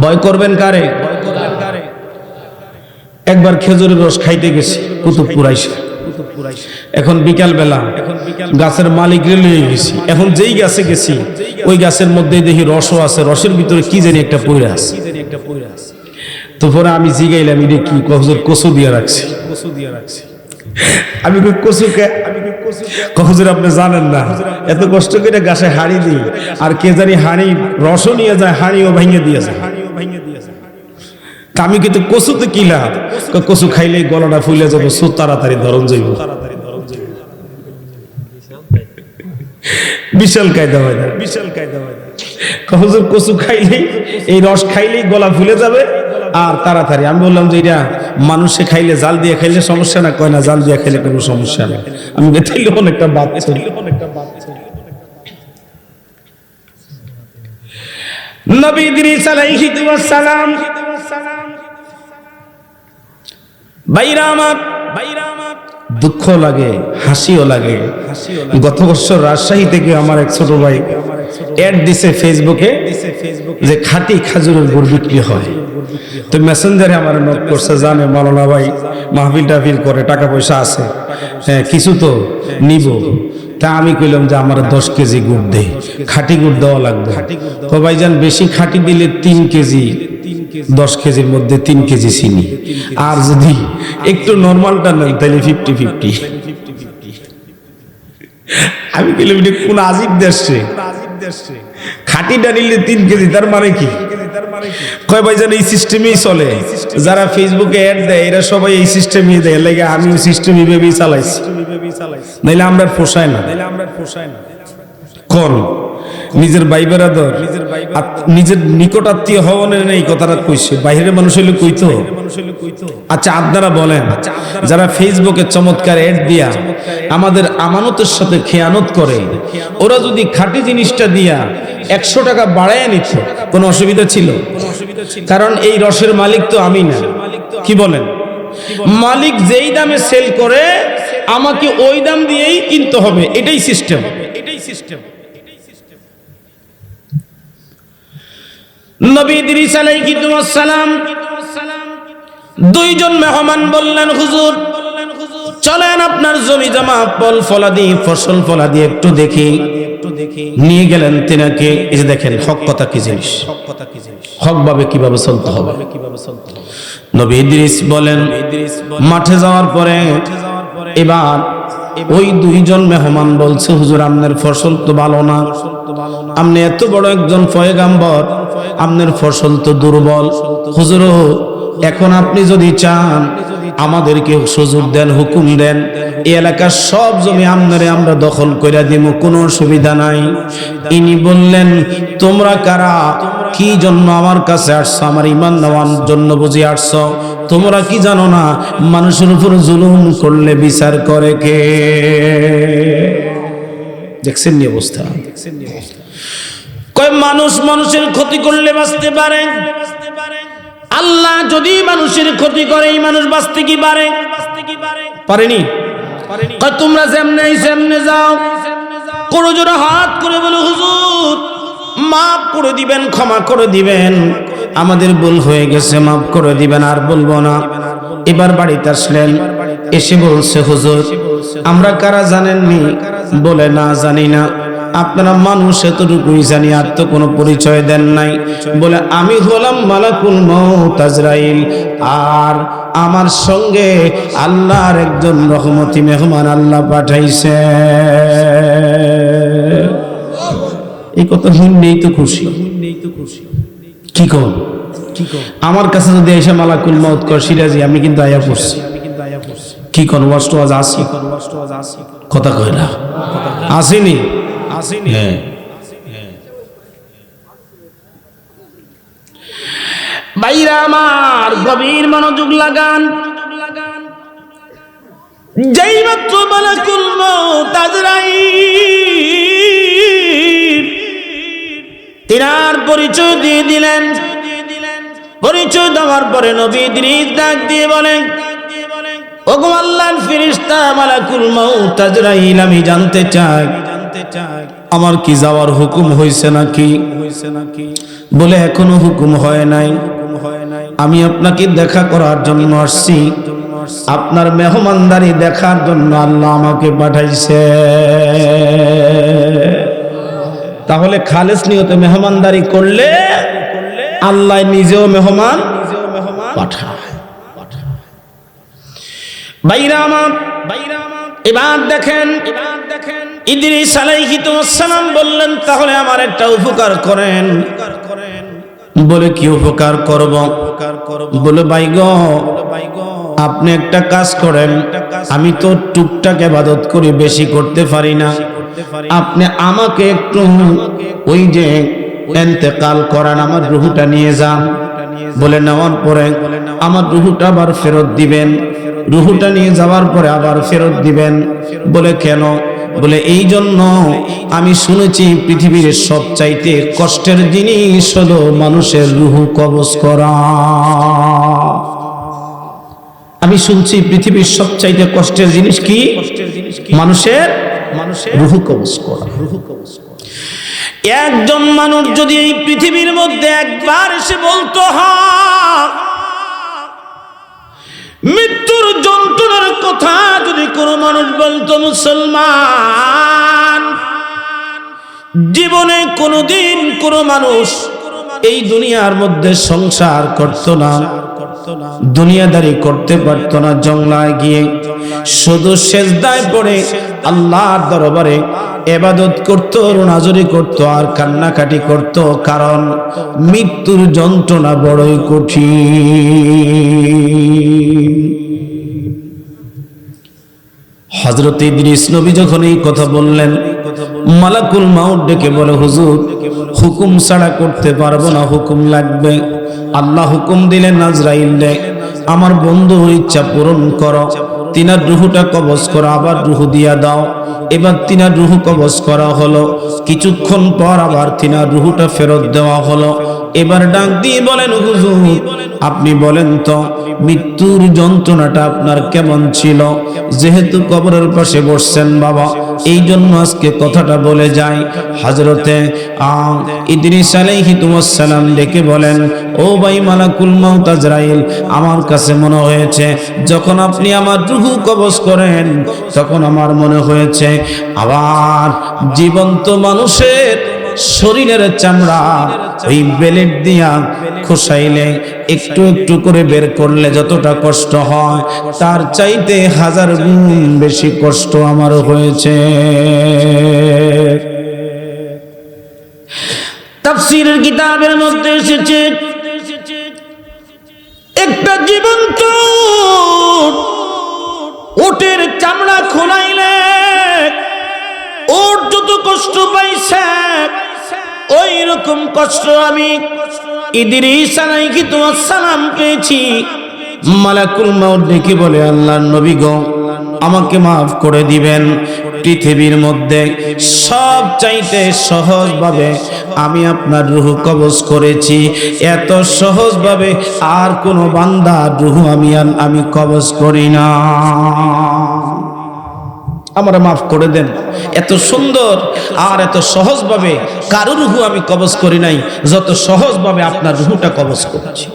ভয় করবেন কারে? একবার খেজুরের রস খাইতে গেছি কুতুবপুর আইসা। এখন বিকাল বেলা গাছের মালিক লইয়ে গেছি। এখন যেই গাছে গেছি, ওই গাছের মধ্যে দেখি রসও আছে, রসের ভিতরে কি জানি একটা পইরা আছে। তো পরে আমি জিগাইলাম, এটা কি? হুজুর কচু দিয়া রাখছি। আমি কচুকে হুজুর আপনি জানেন না, এত কষ্ট করে গাছে হাড়ি দিই, আর কে জানি হাড়ি রসও নিয়ে যায়, হাড়িও ভেঙে দিয়েছে। আমি কিন্তু কচুতে কি লাভ? কচু খাইলেই গলাটা ফুলে যাবে, সু তাড়াতাড়ি ধরন যাইব। বিশাল কায়দা হয় না, বিশাল কায়দা হয় না। হুজুর কচু খাইলেই, এই রস খাইলেই গলা ফুলে যাবে আর তাড়াতাড়ি। আমি বললাম যে এটা মানুষে খাইলে, জাল দিয়ে খাইলে সমস্যা না? কয় না, জাল দিয়ে খাইলে কোনো সমস্যা না। আমি তাইলে অনেকটা বাচ্চা। নবী ইদ্রিস আলাইহিস সালাম বাইরা আমার দুঃখ লাগে, হাসিও লাগে। গত বছর রাজশাহী থেকে আমার এক ছোট ভাই অ্যাড দিছে ফেসবুকে যে খাঁটি খাজুরের গুড় বিক্রি হয়। তো মেসেঞ্জারে আমার নক করছে, জানে মাওলানা ভাই মাহফিল টাহফিল করে, টাকা পয়সা আছে, হ্যাঁ কিছু তো নিব। তা আমি কইলাম যে আমার 10 কেজি গুড় দে, খাঁটি গুড় দেওয়া লাগবে। তো ভাইজান বেশি খাঁটি দিলে 3 কেজি, 10 কেজির মধ্যে 3 কেজি চিনি, আর যদি একটু নর্মালটা নেন তাহলে 50-50। আমি কইলাম এটা কোন আজীব দেশে, খাঁটিটা নিলে 3 কেজি, তার মানে কি? কয় ভাইজান এই সিস্টেমেই চলে, যারা ফেসবুকে অ্যাড দেয় এরা সবাই এই সিস্টেমই দেয়, লাগে আমি ওই সিস্টেম ভেবেই চালাইছি, নাইলে আমরা পোষায় না। কোন নিজের ভাই বেরাদর, নিজের নিকট আত্মীয় হওয়ানের নেই কথাটা কইছে, বাইরের মানুষ হইলে কইতো। আচ্ছা আপনারা বলেন, যারা ফেসবুকে চমৎকার অ্যাড দিয়া আমাদের আমানতের সাথে খেয়ানত করে, ওরা যদি খাঁটি জিনিসটা দিয়া 100 টাকা বাড়ায় নিত, কোনো অসুবিধা ছিল? কারণ এই রসের মালিক তো আমি না। কি বলেন? মালিক যেই দামে সেল করে আমাকে ওই দাম দিয়েই কিনতে হবে, এটাই সিস্টেম। নবী ইদ্রিস আলাইহিস সালাম দুইজন মেহমান বললেন, হুজুর চলেন আপনার জমি জমা ফল ফলাদি, ফসল ফলাদি একটু দেখি। নিয়ে গেলেন তিনাকে। এই যে দেখেন হক কথা কি জিনিস, হক ভাবে কিভাবে চলতে হবে। নবী ইদ্রিস বলেন, মাঠে যাওয়ার পরে এবার ওই দুইজন মেহমান বলছে, হুজুর আপনার ফসল তো ভালো না, আপনি এত বড় একজন পয়গাম্বর, আপনার ফসল তো দুর্বল। হুজুর এখন আপনি যদি চান আমাদেরকে সুযোগ দেন, হুকুম দেন, এই এলাকার সব জমি আপনারে আমরা দখল করে দিব, কোনো অসুবিধা নাই। ইনি বললেন, তোমরা কারা, কি জন্য আমার কাছে আসছো? আমার ঈমান নেওয়ার জন্য বুঝি আসছো? তোমরা কি জানো না মানুষের উপর জুলুম করলে বিচার করে কে? দেখছেন নি অবস্থা? কয় মানুষ মানুষের ক্ষতি করলে বাঁচতে পারে, আল্লাহ যদি মানুষের ক্ষতি করে এই মানুষ বাঁচতে কি পারে? পারেনি। কয় তোমরা যেমনে সেমনে যাও, কোনো জোড়া হাত করে বলো, হুজুর মাফ করে দিবেন, ক্ষমা করে দিবেন, আমাদের ভুল হয়ে গেছে, মাফ করে দিবেন, আর বলবো না। এবার বাড়িতে আসলেন, এসে বলছে, হুজুর আমরা কারা জানেননি? বলে না জানি না। আপনারা মানুষ এতটুকুই জানি, আর তো কোনো পরিচয় দেন নাই। বলে আমি হলাম মালাকুল মউত আজরাইল, আর আমার সঙ্গে আল্লাহর একজন রহমতি মেহমান আল্লাহ পাঠাইছে। এই কথা শুনলেই তো খুশি। কি কর আমার কাছে যদি এসে মালাকুল মউত কর সিরাজি, আমি কিন্তু আয়া পড়ছি। কি কর ওয়াজ আসি, কথা কয় না, আসেনি। হ্যাঁ ভাইরা আমার, গভীর মনোযোগ লাগান। যেই মাত্র মালাকুল মউত আজরাইল তিনার পরিচয় দিয়ে দিলেন, পরিচয় দেওয়ার পরে নবী ইদ্রিস ডাক দিয়ে বলেন, ওগো আল্লাহর ফেরেশতা মালাকুল মউত আজরাইল, আমি জানতে চাই আমার কি যাওয়ার হুকুম হয়েছে নাকি? বলে এখনো হুকুম হয় নাই, আমি আপনাকে দেখা করার জন্য আসছি, আপনার মেহমানদারি দেখার জন্য আল্লাহ আমাকে পাঠাইছে। তাহলে খালেস নিয়তে মেহমানদারি করলে আল্লাহ নিজেও মেহমান পাঠায়। ভাইরা আমার, এবার দেখেন ইদ্রিস আলাইহিস সালাম বললেন, তাহলে আমার একটা উপকার করেন। বলে কি উপকার করব? বলে ভাই গো, আপনি একটা কাজ করেন, আমি তো টুকটাক ইবাদত করি, বেশি করতে পারি না, আপনি আমাকে একটু ওই যে ইন্তেকাল করান, আমার রূহটা নিয়ে যান। বলে নেওয়ার পরে আমার রূহটা আবার ফেরত দিবেন, রূহটা নিয়ে যাওয়ার পরে আবার ফেরত দিবেন। বলে কেন? বলে এই জন্য, আমি শুনেছি পৃথিবীর সবচাইতে কষ্টের জিনিস হলো মানুষের রূহ কবজ করা। আমি শুনছি পৃথিবীর সবচাইতে কষ্টের জিনিস কি? মানুষের রূহ কবজ করা। একজন মানুষ যদি এই পৃথিবীর মধ্যে একবার এসে বলতো, হ্যাঁ, মৃত্যুর যন্ত্রণার কথা যদি কোনো মানুষ বলতো, মুসলমান, জীবনে কোনোদিন কোনো মানুষ এই দুনিয়ার মধ্যে সংসার করত না, দুনিয়াদারি করতে পারত না, জংলায় গিয়ে শুধু সেজদায় পড়ে আল্লাহর দরবারে ইবাদত করত, রোনাজরি করত আর কান্নাকাটি করত, কারণ মৃত্যুর যন্ত্রণা বড়ই কঠিন। হযরত ইদ্রিস নবী যখন এই কথা বললেন, মালাকুল মাউত ডেকে বলে, হুজুর, হুকুম ছাড়া করতে পারবো না, হুকুম লাগবে। আল্লাহ হুকুম দিলেন, আজরাইল রে, আমার বন্ধুর ইচ্ছা পূরণ করো, তিনার রূহটা কবজ করো, আবার রূহ দিয়া দাও। এবার তিনার রূহ কবজ করা হলো, কিছুক্ষণ পর আবার তিনার রূহটা ফেরত দেওয়া হলো। এবার ডাক দিয়ে বলেন, হুজুর, আপনি বলেন তো মৃত্যুর যন্ত্রণাটা আপনার কেমন ছিল? যেহেতু কবরের পাশে বসছেন বাবা, এই জন্য আজকে কথাটা বলে যায়। হযরতে ইদ্রিস আলাইহিস সালাম ডেকে বলেন, ও ভাই মালাকুল মাউত আজরাইল, আমার কাছে মনে হয়েছে যখন আপনি আমার রূহ কবজ করেন, তখন আমার মনে হয়েছে আবার জীবন্ত মানুষের শরীরের চামড়া ওই বেলেট দিয়া খোসাইলে একটু একটু করে বের করলে যতটা কষ্ট হয়, তার চাইতে 1000 গুণ বেশি কষ্ট আমার হয়েছে। তাফসীরের কিতাবের মধ্যে এসেছে, একটা জীবন্ত উটের চামড়া খোলাইলে ওর যত কষ্ট পাইছে, ওই রকম কষ্ট আমি ইদ্রিস আলাইহিস সালাম পেয়েছি। মালাকুল মাউত ডেকে বলে, আল্লাহর নবী গো, আমাকে মাফ করে দিবেন। পৃথিবীর মধ্যে সব চাইতে সহজভাবে আমি আপনার রূহ কবজ করেছি, এত সহজভাবে আর কোনো বান্দার রূহ আমি কবজ করি না, আমারে মাফ করে দেন। এত সুন্দর আর এত সহজভাবে কারো রূহ আমি কবজ করি নাই, যত সহজভাবে আপনার রূহটা কবজ করেছি।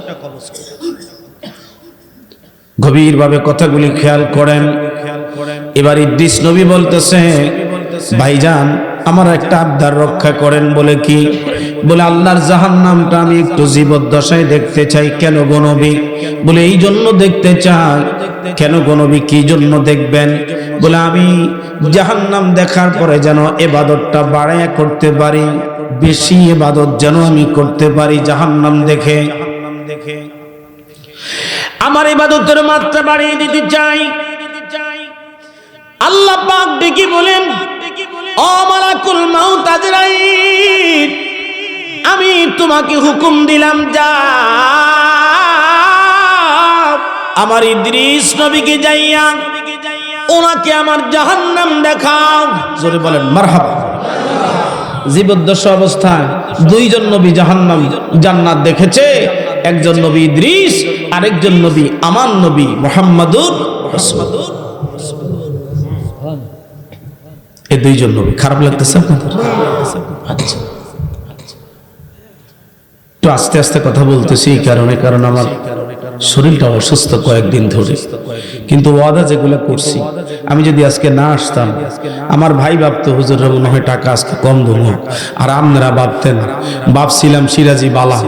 গভীরভাবে কথাগুলি খেয়াল করেন। এবার ইদ্রিস নবী বলতেছে, ভাইজান, আমার একটা আবদার রক্ষা করেন। বলে কি? বলে আল্লাহর জাহান্নামটা আমি একটু জীবদ্দশায় দেখতে চাই। কেন গো নবী? বলে এই জন্য দেখতে চাই। কেন গো নবী, কি জন্য দেখবেন? বলে আমি জাহান্নাম দেখার পরে যেন ইবাদতটা বাড়ায়া করতে পারি, বেশি ইবাদত যেন আমি করতে পারি জাহান্নাম দেখে। আমার ইবাদতের মাত্রা বাড়িয়ে দিতে চাই। আল্লাহ পাক ডেকে বলেন, ও মালাকুল মাউত আজরাইল, আমি তোমাকে হুকুম দিলাম, যা আমার ইদ্রিস নবীকে যাইয়া ওনাকে আমার জাহান্নাম দেখাও। জোরে বলেন মারহাবা। জীবদ্দশা অবস্থায় দুইজন নবী জাহান্নাম জান্নাত দেখেছে, একজন নবী ইদ্রিস, আরেকজন নবী আমার নবী মুহাম্মাদুর রাসূলুল্লাহ। এই দুইজন নবী। খারাপ লাগতেছে আপনাদের? আচ্ছা, তো আস্তে আস্তে কথা বলতেছি এই কারণে, কারণ আমার শরীরটা অসুস্থ কয়েকদিন ধরে। কিন্তু ওয়াদা যেগুলো করছি, আমি যদি আজকে না আসতাম, আমার ভাই ভাবতো হুজুর মনে হয় টাকা আজকে কম দেবো, আর আপনারা ভাবতেন, ভাবছিলাম সিরাজি বালা,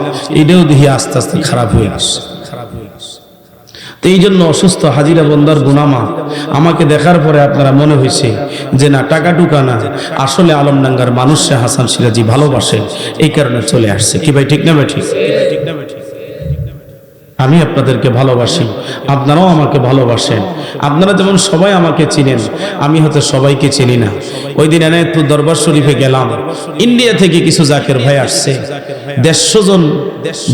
এটাও দেখি আস্তে আস্তে খারাপ হয়ে গেছে। তো এই জন্য অসুস্থ হাজিরা বন্দার গুনামা আমাকে দেখার পরে আপনারা মনে হয়েছে যে না টাকা টুকা না, আসলে আলমডাঙ্গার মানুষে হাসান সিরাজি ভালোবাসে, এই কারণে চলে আসছে। কি ভাই ঠিক না ভাই? ঠিক। আমি আপনাদেরকে ভালোবাসি, আপনারাও আমাকে ভালোবাসেন। আপনারা যেমন সবাই আমাকে চিনেন, আমি হয়তো সবাইকে চিনি না। ওই দিন এনায়েতপুর দরবার শরীফে গেলাম, ইন্ডিয়া থেকে কিছু জাকের ভাই আসছে, 150 জন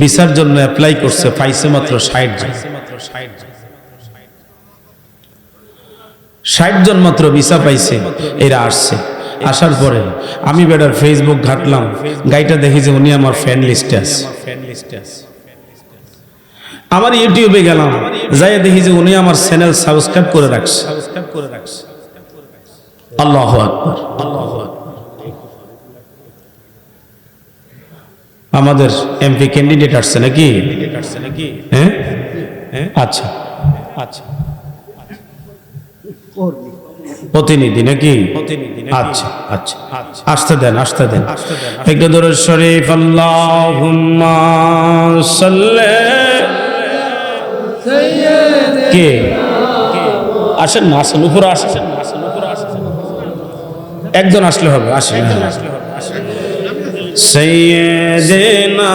ভিসার জন্য অ্যাপ্লাই করছে, পাইছে মাত্র 60 জন। 60 জন মাত্র ভিসা পাইছে, এরা আসছে। আসার পরে আমি বেটার ফেসবুক ঘাটলাম, গাইটা দেখি যে উনি আমার ফ্যান লিস্টে আছে। আমার ইউটিউবে গেলাম, যাই দেখি যে উনি আমার চ্যানেল সাবস্ক্রাইব করে রাখছে। আল্লাহু আকবার, আল্লাহু আকবার। আমাদের এমপি ক্যান্ডিডেট আসছে নাকি? হ্যাঁ, আচ্ছা আচ্ছা, প্রতিনিধি নাকি? আচ্ছা আচ্ছা, আসতে দেন, আসতে দেন। একটু দরুদ শরীফ, আল্লাহুম্মা সাল্লি। কে আসেন না, আসেন উপরে, আসেন একজন আসলে হবে, আসেন। সাইয়্যিদিনা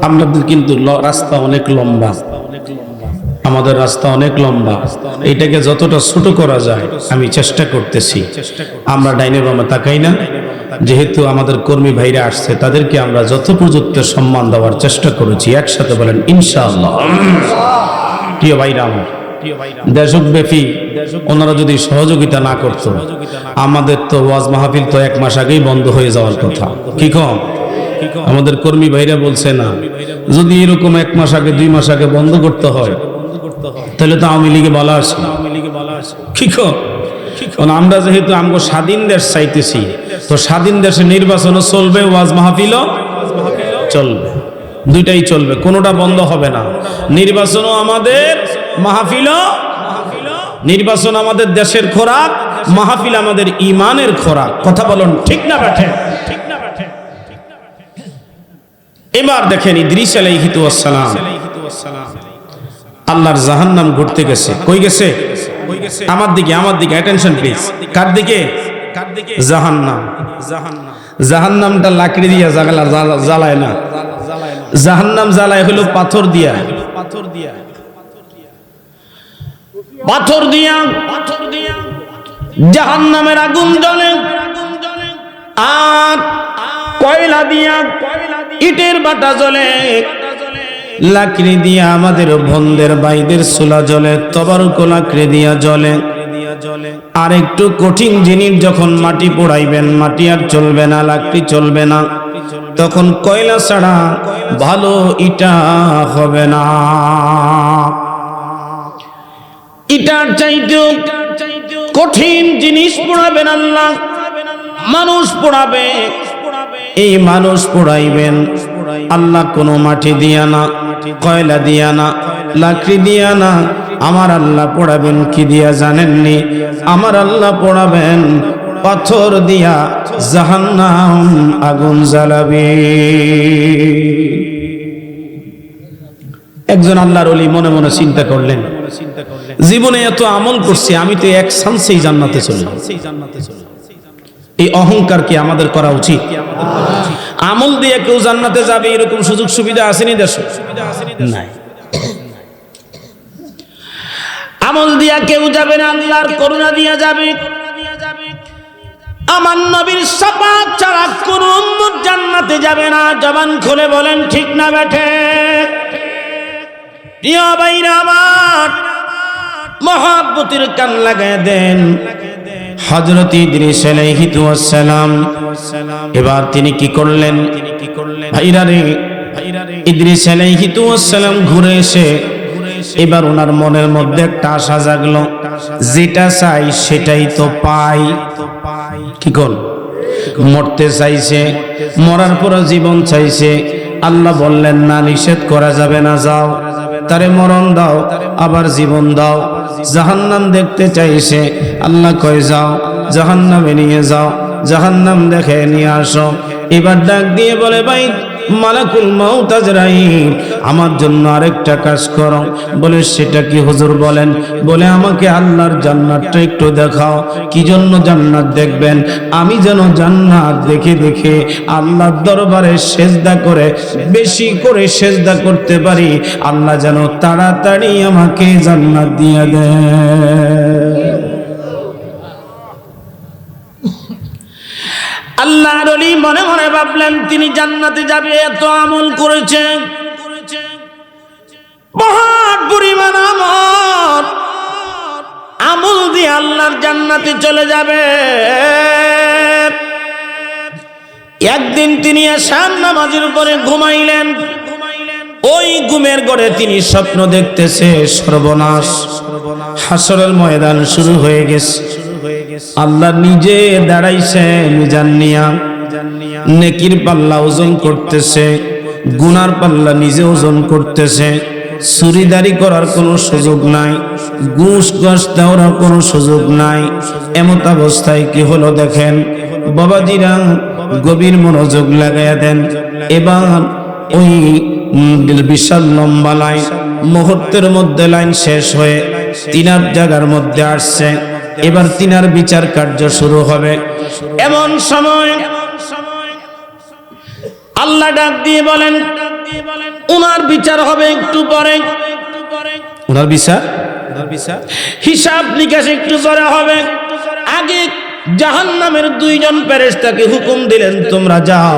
আমাদের কিন্তু রাস্তা অনেক লম্বা, আমাদের রাস্তা অনেক লম্বা। এটাকে যতটা ছোট করা যায় আমি চেষ্টা করতেছি। আমরা ডাইনে বামে তাকাই না, যেহেতু আমাদের কর্মী ভাইরা আসছে তাদেরকে আমরা যথোপযুক্ত সম্মান দেওয়ার চেষ্টা করেছি। একসাথে বলেন ইনশাআল্লাহ। প্রিয় ভাইরা আমার, দেশব্যাপী ওনারা যদি সহযোগিতা না করত, আমাদের তো ওয়াজ মাহফিল তো 1 মাস আগেই বন্ধ হয়ে যাওয়ার কথা। কি কম? আমাদের কর্মী ভাইরা বলছে না, যদি এরকম 1 মাস আগে 2 মাস আগে বন্ধ করতে হয় তাহলে তো আওয়ামী লীগে বলা আছে। কি কম? আমরা যেহেতু আমরা স্বাধীন দেশ চাইতেছি, তো স্বাধীন দেশে নির্বাচনও চলবে, ওয়াজ মাহফিলও চলবে, দুইটাই চলবে, কোনোটা বন্ধ হবে না। নির্বাচনও আমাদের, মাহফিলও। নির্বাচন আমাদের দেশের খোরাক, মাহফিল আমাদের ইমানের খোরাক। কথা বলুন ঠিক না বেঠে? এবার দেখেন ইদ্রিস আলাইহিস সালাম আল্লাহর জাহান্নাম ঘুরতে গেছে। কই গেছে? আমার দিকে, আমার দিকে, অ্যাটেনশন প্লিজ। কার দিকে? জাহান্নাম। জাহান্নামটা লাকড়ি দিয়া জ্বালায় না, জাহান্নাম জ্বালায় হলো পাথর দিয়া। পাথর দিয়া জাহান্নামের আগুন জ্বলে, আর কয়লা দিয়া ইটের বাটা জ্বলে, লাকড়ি দিয়া আমাদের বন্ধের ভাইদের চুলা জ্বলে, তবারুক লাকড়ি দিয়া জ্বলে। আর একটু কঠিন জিনিস যখন মাটি পোড়াইবেন, মাটি আর চলবে না, লাকড়ি চলবে না, তখন কয়লা ছাড়া ভালো ইটা হবে না। ইটার চাইতেও কঠিন জিনিস পোড়াবেন আল্লাহ, মানুষ পোড়াবে। এই মানুষ পোড়াইবেন আল্লাহ কোনো মাটি দিয়া না, কয়লা দিয়া না, লাকড়ি দিয়া না। আমার আল্লাহ পোড়াবেন কি দিয়া জানেননি? আমার আল্লাহ পোড়াবেন পাথর দিয়া, জাহান্নাম আগুন জ্বালাবে। একজন আল্লাহর ওলি মনে মনে চিন্তা করলেন, জীবনে এত আমল করছি, আমি তো এক চান্সেই জান্নাতে চলে যাব। এই অহংকার কি আমাদের করা উচিত? আমল দিয়ে কেউ জান্নাতে যাবে এরকম সুযোগ সুবিধা আসেনি দেশে? নাই। আমল দিয়া কেউ যাবে না, আল্লাহর করুণা দিয়া যাবে। আমার নবীর শাফাত ছাড়া কোন উম্মত জান্নাতে যাবে না। জবান খুলে বলেন ঠিক না বেঠে? প্রিয় ভাইরা আমার, মহব্বতের কান লাগায় দেন। হযরত ইদ্রিস আলাইহিস সালাম এবার তিনি কি করলেন? ভাইরা রে, ইদ্রিস আলাইহিস সালাম ঘুরে এসে এবার ওনার মনের মধ্যে একটা আশা জাগলো, যেটা চাই সেটাই তো পাই। কি কোন? মরতে চাইছে, মরার পর জীবন চাইছে। আল্লাহ বললেন না, নিষেধ করা যাবে না, যাও তারে মরণ দাও, আবার জীবন দাও। জাহান্নাম দেখতে চাইছে, আল্লাহ কয় যাও জাহান্নামে নিয়ে যাও, জাহান্নাম দেখে নিয়ে আসো। এবার ডাক দিয়ে বলে, ভাই মালাকুল মাউত আজরাইল আমার জন্য আরেকটা কাজ করো। বলে সেটা কি হুজুর বলেন? বলে আমাকে আল্লাহর জান্নাতটা একটু দেখাও। কি জন্য জান্নাত দেখবেন? আমি যেন জান্নাত দেখে দেখে আল্লাহর দরবারে সেজদা করে বেশি করে সেজদা করতে পারি, আল্লাহ যেন তাড়াতাড়ি আমাকে জান্নাত দিয়ে দেয়। আল্লাহর ওলি মনে মনে ভাবলেন তিনি জান্নাতে যাবে, এত আমল করেছেন, বহুত পরিমাণ আমল দিয়ে আল্লাহর জান্নাতে চলে যাবে। একদিন তিনি এশার নামাজের উপরে ঘুমাইলেন। ওই ঘুমের ঘরে তিনি স্বপ্ন দেখতেছে সর্বনাশ, হাসরের ময়দান শুরু হয়ে গেছে। আল্লাহ নিজে দাঁড়াইছে মিজান নিয়া, নেকির পাল্লা ওজন করতেছে, গুনার পাল্লা নিজে ওজন করতেছে। চুরিদারি করার কোনো সুযোগ নাই, ঘুষ ঘাস দেওয়ার কোনো সুযোগ নাই। এমত অবস্থায় কি হলো দেখেন বাবাজিরা, গভীর মনোযোগ লাগাইয়া দেন। এবার ওই বিশাল লম্বা লাইন, মুহূর্তের মধ্যে লাইন শেষ হয়ে তিনার জায়গার মধ্যে আসছে। এবার তিনার বিচার কার্য শুরু হবে। এমন সময় আল্লাহ ডাক দিয়ে বলেন, উনার বিচার হবে একটু পরে। উনার বিচার হিসাব নিকাশ একটু পরে হবে। আগে জাহান্নামের দুইজন ফেরেশতাকে হুকুম দিলেন, তোমরা যাও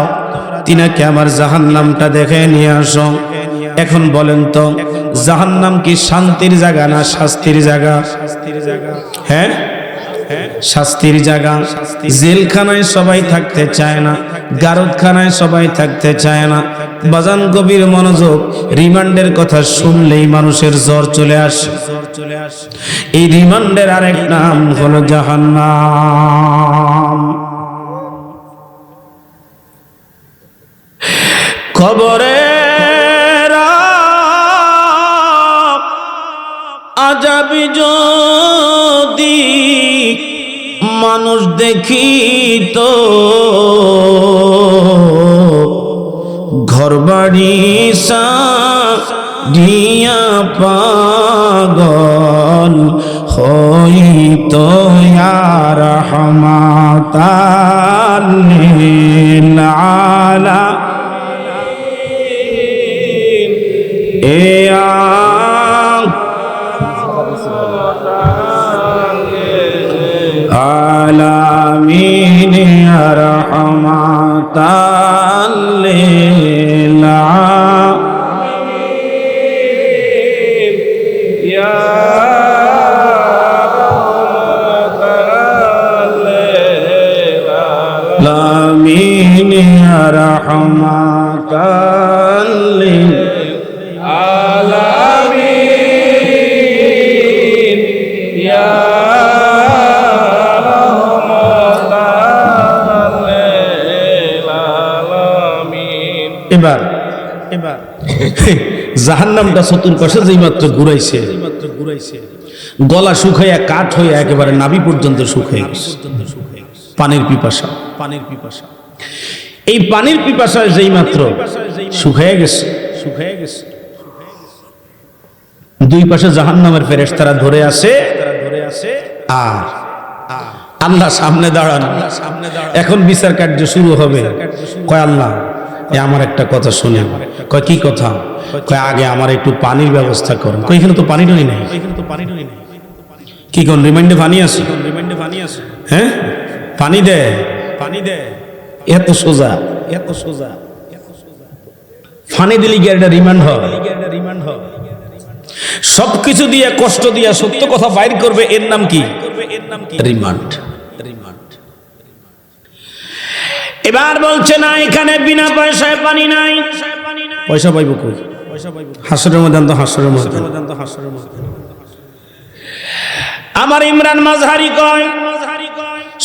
তিনাকে আমার জাহান্নামটা দেখে নিয়ে আসো। এখন বলেন তো জাহান্নাম কি শান্তির জায়গা না শাস্তির জায়গা? হ্যাঁ, শাস্তির জায়গা। জেলখানায় সবাই থাকতে চায় না, গারদখানায় সবাই থাকতে চায় না। বাজান গভীর মনোযোগ, রিমান্ডের কথা শুনলেই মানুষের জ্বর চলে আসে। এই রিমান্ডের আরেক নাম হলো জাহান্নাম। কবরের আযাবি যদি মানুষ দেখিত, ঘরবাড়ি সারিয়া পাগল হইত ইয়া রাহমাতাল লিল আলামিন। এ আলামিন ইয়া রাহমাতাল লিল আলামিন ইয়া রাহমাতাল লিল আলামিন ইয়া রাহমাতাল লিল আলামিন ইয়া এবার জাহান্নামটা চতুর্পাশে যেই মাত্র ঘুরাইছে, গলা শুকাইয়া কাঠ হয়ে একেবারে নাভি পর্যন্ত শুকিয়ে গেছে। পানির পিপাসা, এই পানির পিপাসায় যেই মাত্র শুকিয়ে গেছে, দুই পাশে জাহান্নামের ফেরেশতারা ধরে আসে। আর আল্লাহ সামনে দাঁড়ান। এখন বিচার কার্য শুরু হবে। কয় আল্লাহ আমার একটা কথা শুনেন। কয় কি কথা? কয় আগে আমার একটু পানির ব্যবস্থা করেন। কয় এখানে তো পানি টনি নাই। কি কোন রিমাইন্ডে পানি আছে? হ্যাঁ, পানি দে। এত সোজা পানি দিলি গিয়ে একটা রিমান্ড হয়। সবকিছু দিয়ে কষ্ট দিয়ে সত্য কথা বাইর করবে, এর নাম কি? রিমান্ড। এবার বলছে না, এখানে বিনা পয়সায় পানি নাই। পয়সা পাইব কই? হাসরের ময়দান তো হাসরের ময়দান। আমার ইমরান মাঝহারি কয়,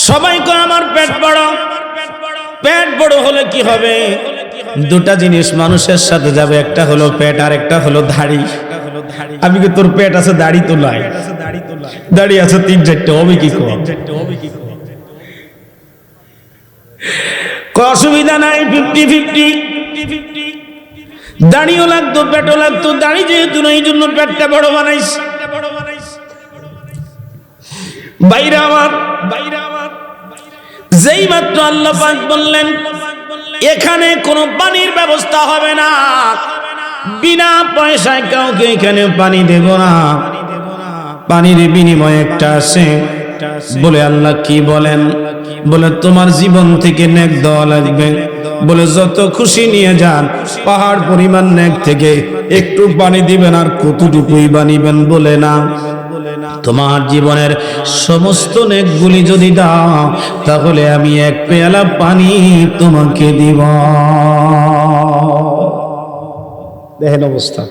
সবাই কয় আমার পেট বড়। পেট বড় হলে কি হবে? দুটা জিনিস মানুষের সাথে যাবে, একটা হলো পেট আর একটা হলো দাড়ি। আমি কি তোর পেট আছে দাড়ি তো নাই, দাড়ি আছে 3-4টা, হবে কি? অসুবিধা নাই, 50-50। দাড়িও লাগতো, পেটও লাগতো, দাড়ি যেহেতু না এই জন্য পেটটা বড় বানাইছে। বাইরে আমার যেই মাত্র আল্লাহ পাক বললেন এখানে কোনো পানির ব্যবস্থা হবে না, বিনা পয়সায় কাউকে এখানে পানি দেব না, পানির বিনিময়ে একটা আছে। বলে আল্লাহ কি বলেন? বলে তোমার জীবন থেকে নেক দেওয়া লাগবে। বলে যত খুশি নিয়ে যান, পাহাড় পরিমাণ নেক থেকে একটু পানি দিবেন, আর কতটুকুই বানিবেন? বলে না, তোমার জীবনের সমস্ত নেকগুলি যদি দাও তাহলে আমি এক পেয়ালা পানি তোমাকে দিব। দেখেন অবস্থা,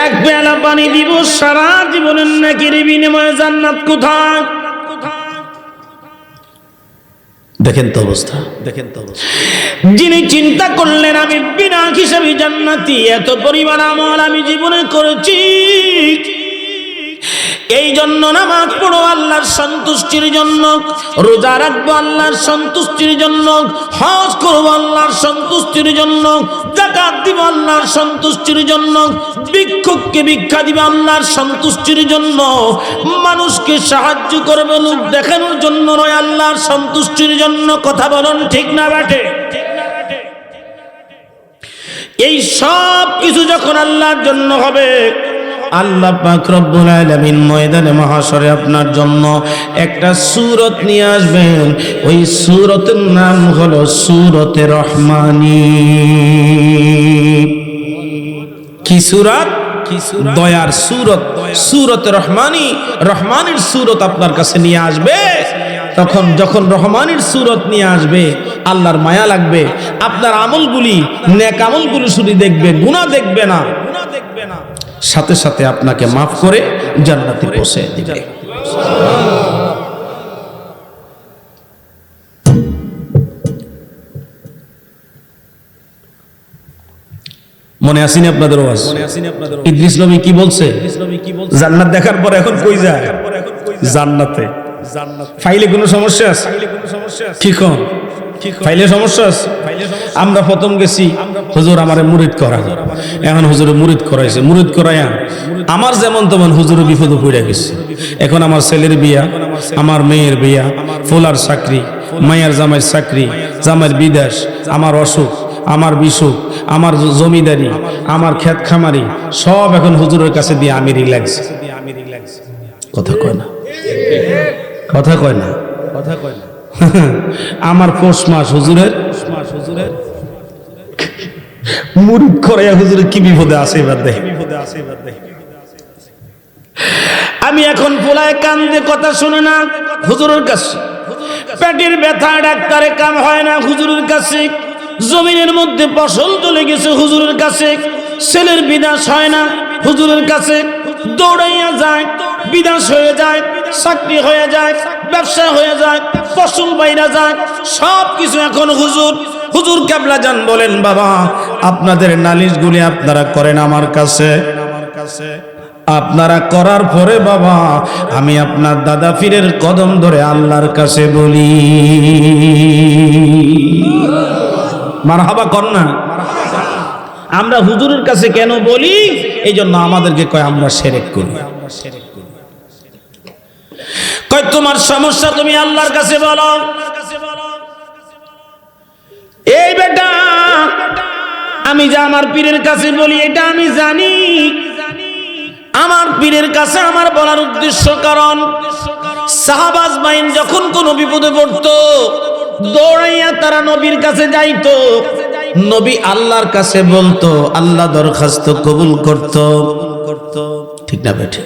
এক পেয়ালা পানি দিব, সারা জীবনের নেকির বিনিময়ে জান্নাত কোথায়? দেখেন তো অবস্থা, দেখেন তো অবস্থা। যিনি চিন্তা করলেন আমি বিনা হিসাবে জান্নাতি, এত পরিমাণ আমল আমি জীবনে করেছি, এই জন্য নামাজ পড়ো আল্লাহর সন্তুষ্টির জন্য, রোজা রাখবো আল্লাহর সন্তুষ্টির জন্য, হজ করবো আল্লাহর সন্তুষ্টির জন্য, যাকাত দিব আল্লাহর সন্তুষ্টির জন্য, ভিক্ষুককে ভিক্ষা দিবে আল্লাহর সন্তুষ্টির জন্য, মানুষকে সাহায্য করবে লোক দেখানোর জন্য নয়, আল্লাহর সন্তুষ্টির জন্য। কথা বলুন ঠিক না বেঠে? এই সব কিছু যখন আল্লাহর জন্য হবে, আল্লাহ পাক রব্বুল আলামিন ময়দানে মাহশরে আপনার জন্য একটা সূরত নিয়ে আসবেন। ওই সূরতের নাম হলো সূরতে রহমানী। কি সূরত? দয়ার সূরত, সূরতে রহমানী। রহমানের সূরত আপনার কাছে নিয়ে আসবে। তখন যখন রহমানের সূরত নিয়ে আসবে, আল্লাহর মায়া লাগবে, আপনার আমলগুলি, নেক আমলগুলি শুধু দেখবে, গুনাহ দেখবে না, সাথে সাথে আপনাকে মাফ করে জান্নাতে পৌঁছে দিবে। মনে আসেনি আপনাদের ওয়াজ? ইদ্রিস নবী কি বলছে? জান্নাত দেখার পর এখন কই যায়? জান্নাতে। ফাইলে কোনো সমস্যা আছে? ঠিক ফাইলে সমস্যা আছে? আমরা প্রথম গেছি, হুজুর আমারে মুরিদ করা, এখন হুজুরে মুরিদ করাইছে, মুরিদ করাইয়া আমার যেমন তেমন হুজুরে বিপদে পড়ে গেছে। এখন আমার ছেলের বিয়া, আমার মেয়ের বিয়া, ফুলার চাকরি, মায়ের জামাইয়ের চাকরি, জামাইয়ের বিদেশ, আমার অসুখ, আমার বিসুখ, আমার জমিদারি, আমার ক্ষেত খামারি, সব এখন হুজুরের কাছে দিয়ে আমি রিল্যাক্স। কথা কয় না, কথা কয় না, কথা কয় না। আমার পৌষ মাস হুজুরের মুরিদ করাইয়া হুজুরের কি বিপদে আছে এবার দেখে। আমি এখন পোলায় কান্দে, কথা শুনে না হুজুরের কাছে, পেটের ব্যথা ডাক্তারে কাম হয় না হুজুরের কাছে, জমিনের মধ্যে ফসল চলে গেছে হুজুরের কাছে, ছেলের বিনাশ হয় না হুজুরের কাছে, দৌড়াইয়া যায়, বিনাশ হয়ে যায়, চাকরি হয়ে যায়, ব্যবসা হয়ে যায়, ফসল বাইরা যায়, সব কিছু এখন হুজুর। হুজুর কেবলা যান বলেন, বাবা আপনাদের নালিশগুলি আপনারা করেন আমার কাছে, আপনারা করার পরে বাবা আমি আপনার দাদা পীরের কদম ধরে আল্লাহর কাছে বলি। মারহাবা কর না। আমরা হুজুরের কাছে কেন বলি? এই জন্য আমাদেরকে কয় আমরা শিরক করি। কয় তোমার সমস্যা তুমি আল্লাহর কাছে বলো। এই বেটা আমি যে আমার পীরের কাছে বলি এটা আমি জানি, আমার পীরের কাছে আমার বলার উদ্দেশ্য, কারণ সাহাবা আজমাইন যখন কোন বিপদে পড়তো দৌড়াইয়া তারা নবীর কাছে যাইতো, নবী আল্লাহর কাছে বলতো, আল্লাহ দরখাস্ত কবুল করতো। ঠিক না বেঠে?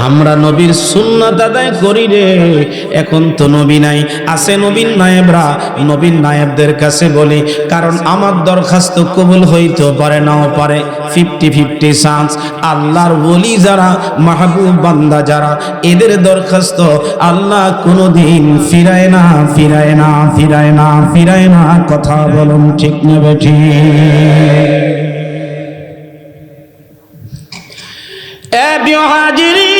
আমরা নবীর সুন্নাত আদায় করি রে। এখন তো নবী নাই, আছে নবীর নায়েবরা, নবীর নায়েবদের কাছে বলি, কারণ আমার দরখাস্ত কবুল হইতে পারে নাও পারে, 50-50 চান্স। আল্লাহর ওলি যারা, মাহবুব বান্দা যারা, এদের দরখাস্ত আল্লাহ কোনোদিন ফিরায় না, ফিরায় না, ফিরায় না, ফিরায় না। কথা বলুন ঠিক না বেঠি? এ বিহাজিরি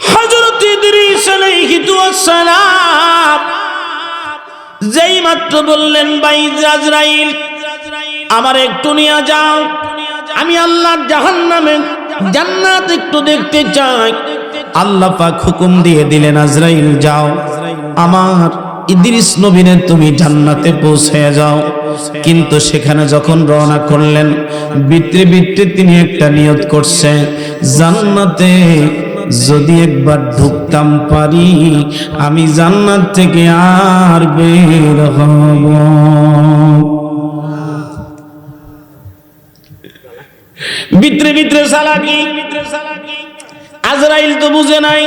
হযরত ইদ্রিস আলাইহিস মাত্র বললেন ভাই আজরাইল আমার একটু নিয়ে যাও, আমি আল্লাহর জাহান্নামে জান্নাত একটু দেখতে চাই। আল্লাহ পাক হুকুম দিয়ে দিলেন আজরাইল যাও, আমার ইদ্রিস নবীরে তুমি জান্নাতে পৌঁছে যাও। কিন্তু সেখানে যখন রওনা করলেন ভিতরে ভিতরে তিনি একটা নিয়ত করছে, জান্নাতে যদি একবার ঢুকতাম পারি আমি জান্নাত থেকে আর বের হব। ভিতরে ভিতরে চালাকি। আজরাইল তো বুঝে নাই,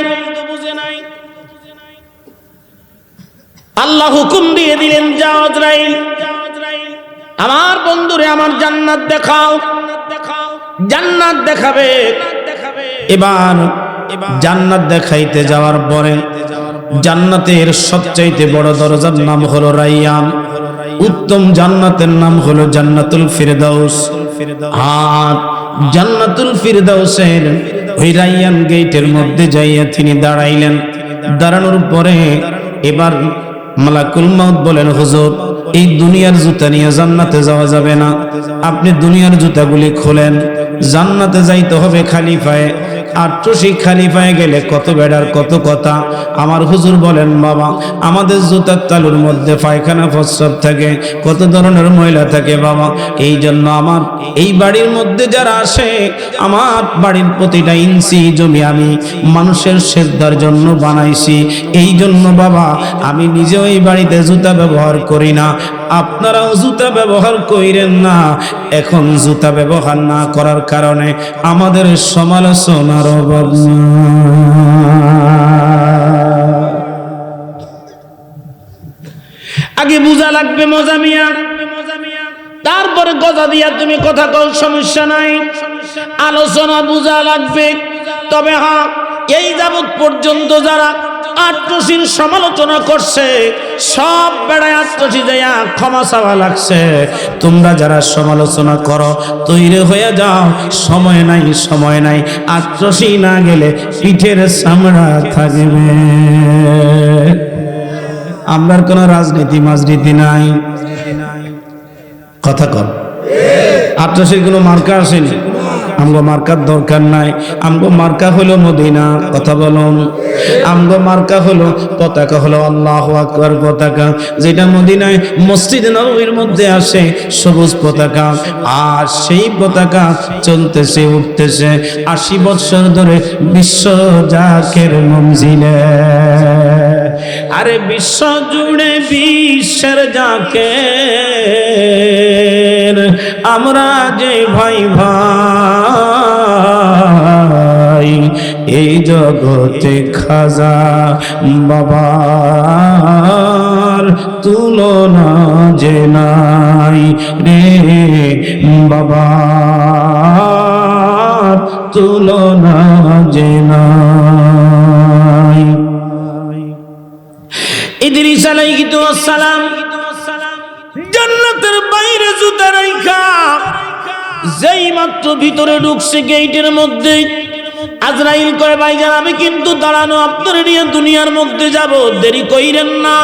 আল্লাহ হুকুম দিয়ে দিলেন যাও আজরাইল আমার বন্ধুরে আমার জান্নাত দেখাও। জান্নাত দেখাবে। এবার জান্নাত দেখাইতে যাওয়ার পরে জান্নাতের সবচাইতে বড় দরজার নাম হলো রাইয়ান, উত্তম জান্নাতের নাম হলো জান্নাতুল ফিরদাউস। আর জান্নাতুল ফিরদাউসের ওই রাইয়ান গেটের মধ্যে যাইয়া তিনি দাঁড়াইলেন। দাঁড়ানোর পরে এবার মালাকুল মউত বলেন, হুজুর এই দুনিয়ার জুতা নিয়ে জান্নাতে যাওয়া যাবে না, আপনি দুনিয়ার জুতাগুলি খোলেন, জান্নাতে যাইতে হবে খালি পায়ে। আর তো সেই খালি পায়ে গেলে কত বেড়ার কত কথা। আমার হুজুর বলেন, বাবা আমাদের জুতার তালুর মধ্যে পায়খানা প্রস্রাব থাকে, কত ধরনের ময়লা থাকে বাবা। এই জন্য আমার এই বাড়ির মধ্যে যারা আসে, আমার বাড়ির প্রতিটা ইঞ্চি জমি আমি মানুষের সেজদার জন্য বানাইছি। এই জন্য বাবা আমি নিজেও এই বাড়িতে জুতা ব্যবহার করি না, আপনারাও জুতা ব্যবহার কইরেন না। এখন জুতা ব্যবহার না করার কারণে আমাদের সমালোচনার অভাব নাই। আগে বুঝা লাগবে মজা মিয়া, তারপরে গজা দিয়া তুমি কথা কও, সমস্যা নাই। আলোচনা বুঝা লাগবে। তবে হ্যাঁ, এই যাবৎ পর্যন্ত যারা আত্মশীল সমালোচনা করছে সব বেড়ায় আত্মশী যাইয়া ক্ষমা চাওয়া লাগছে। তোমরা যারা সমালোচনা করো তৈরি হয়ে যাও, সময় নাই সময় নাই। আত্মশী না গেলে পিঠের চামড়া থাকবে। আমরার কোনো রাজনীতি মাজনীতি নাই, কথা কর। আত্মশীর কোনো মার্কা আসেনি, আমগো মার্কার দরকার নাই। আমগো মার্কা হলো মদিনা, কথা বলুন। আমগো মার্কা হলো পতাকা, হলো আল্লাহু আকবার পতাকা, যেটা মদিনায় মসজিদ নববীর মধ্যে আসে, সবুজ পতাকা। আর সেই পতাকা চলতেছে উঠতেছে 80 বছর ধরে বিশ্ব জাকের মঞ্জিলে। আরে বিশ্ব জুড়ে বিশ্বের জাকের আমরা যে ভাই ভাই, এই জগতে খাজা বাবার তুলনা যে নাই রে, বাবার তুলনা যে নাই। ইদ্রিস আলাইহিস সালাম জান্নাতের বাইরে জুতা রাইখা যেই মাত্র ভিতরে ঢুকছে গেটের মধ্যে, আজরাইল কয় ভাইজান আমি কিন্তু দাঁড়ানো, আপনার নিয়ে দুনিয়ার মধ্যে যাব, দেরি কইরেন না।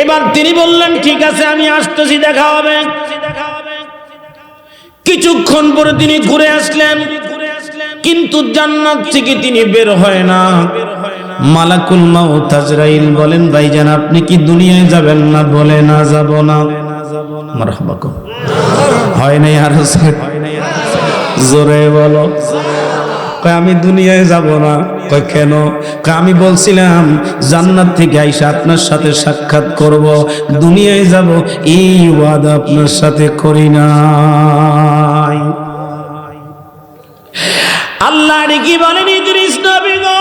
এবার তিনি বললেন ঠিক আছে আমি আসতেছি, দেখা হবে। কিছুক্ষণ পরে তিনি ঘুরে আসলেন, কিন্তু জান্নাত থেকে তিনি বের হয় না। মালাকুল মউত আজরাইল বলেন, ভাইজান আপনি কি দুনিয়ায় যাবেন না? বলে না, যাব না। মারহাবা কো হয় নাই, আর জোরে বলো। কয় আমি দুনিয়ায় যাব না। কয় কেন? কয় আমি বলছিলাম জান্নাত থেকে আইসা আপনার সাথে সাক্ষাৎ করব, দুনিয়ায় যাব এই ওয়াদা আপনার সাথে করি নাই। আল্লাহ কি বলেন, ইদ্রিস নবী গো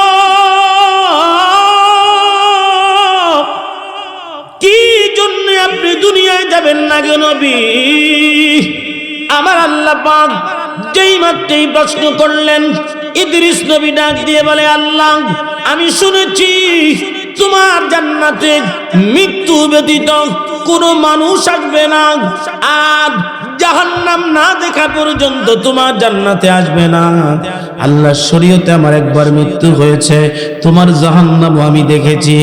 কি জন্য আপনি দুনিয়ায় যাবেন না গো নবী? আমার আল্লাহ পাক যেই মাত্রই প্রশ্ন করলেন, ইদ্রিস নবী ডাক দিয়ে বলে, আল্লাহ আমি শুনেছি তোমার জান্নাতে মৃত্যু ব্যতীত কোনো মানুষ আসবে না, আর জাহান্নাম না দেখা পর্যন্ত তোমার জান্নাতে আসবে না। আল্লাহর শরীয়তে আমার একবার মৃত্যু হয়েছে, তোমার জাহান্নাম আমি দেখেছি,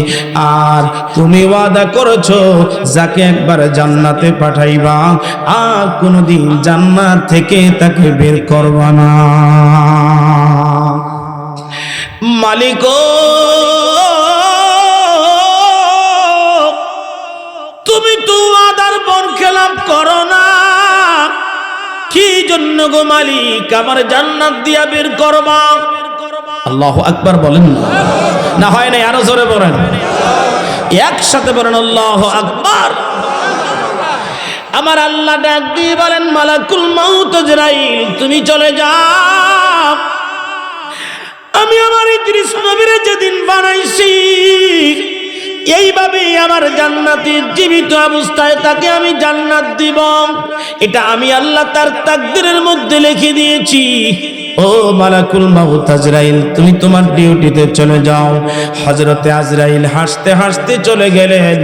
আর তুমি ওয়াদা করেছো যাকে একবার জান্নাতে পাঠাইবা আর কোনোদিন জান্নাত থেকে তাকে বের করবা না। মালিক তুমি তো ওয়াদার বরখেলাপ করো না, কি জন্য গো মালিক আমার জান্নাত দিয়া বের করবা? আল্লাহু আকবার বলেন না, হয় নাই? আরো জোরে বলেন, একসাথে বলেন আল্লাহু আকবার। আমার আল্লাহ ডাক দিয়ে বলেন, মালাকুল মাউত আজরাইল তুমি চলে যাও। আমি আমার ইদ্রিস নবীরে যেদিন বানাইছি এইভাবে আমার জান্নাতের জীবিত অবস্থায় তাকে আমি জান্নাত দিব, এটা আমি আল্লাহ তার তাকদীরের মধ্যে লিখে দিয়েছি। ও মালাকুল মাউত আজরাইল তুমি তোমার ডিউটিতে চলে যাও। হযরতে আজরাইল হাসতে হাসতে চলে গেলেন।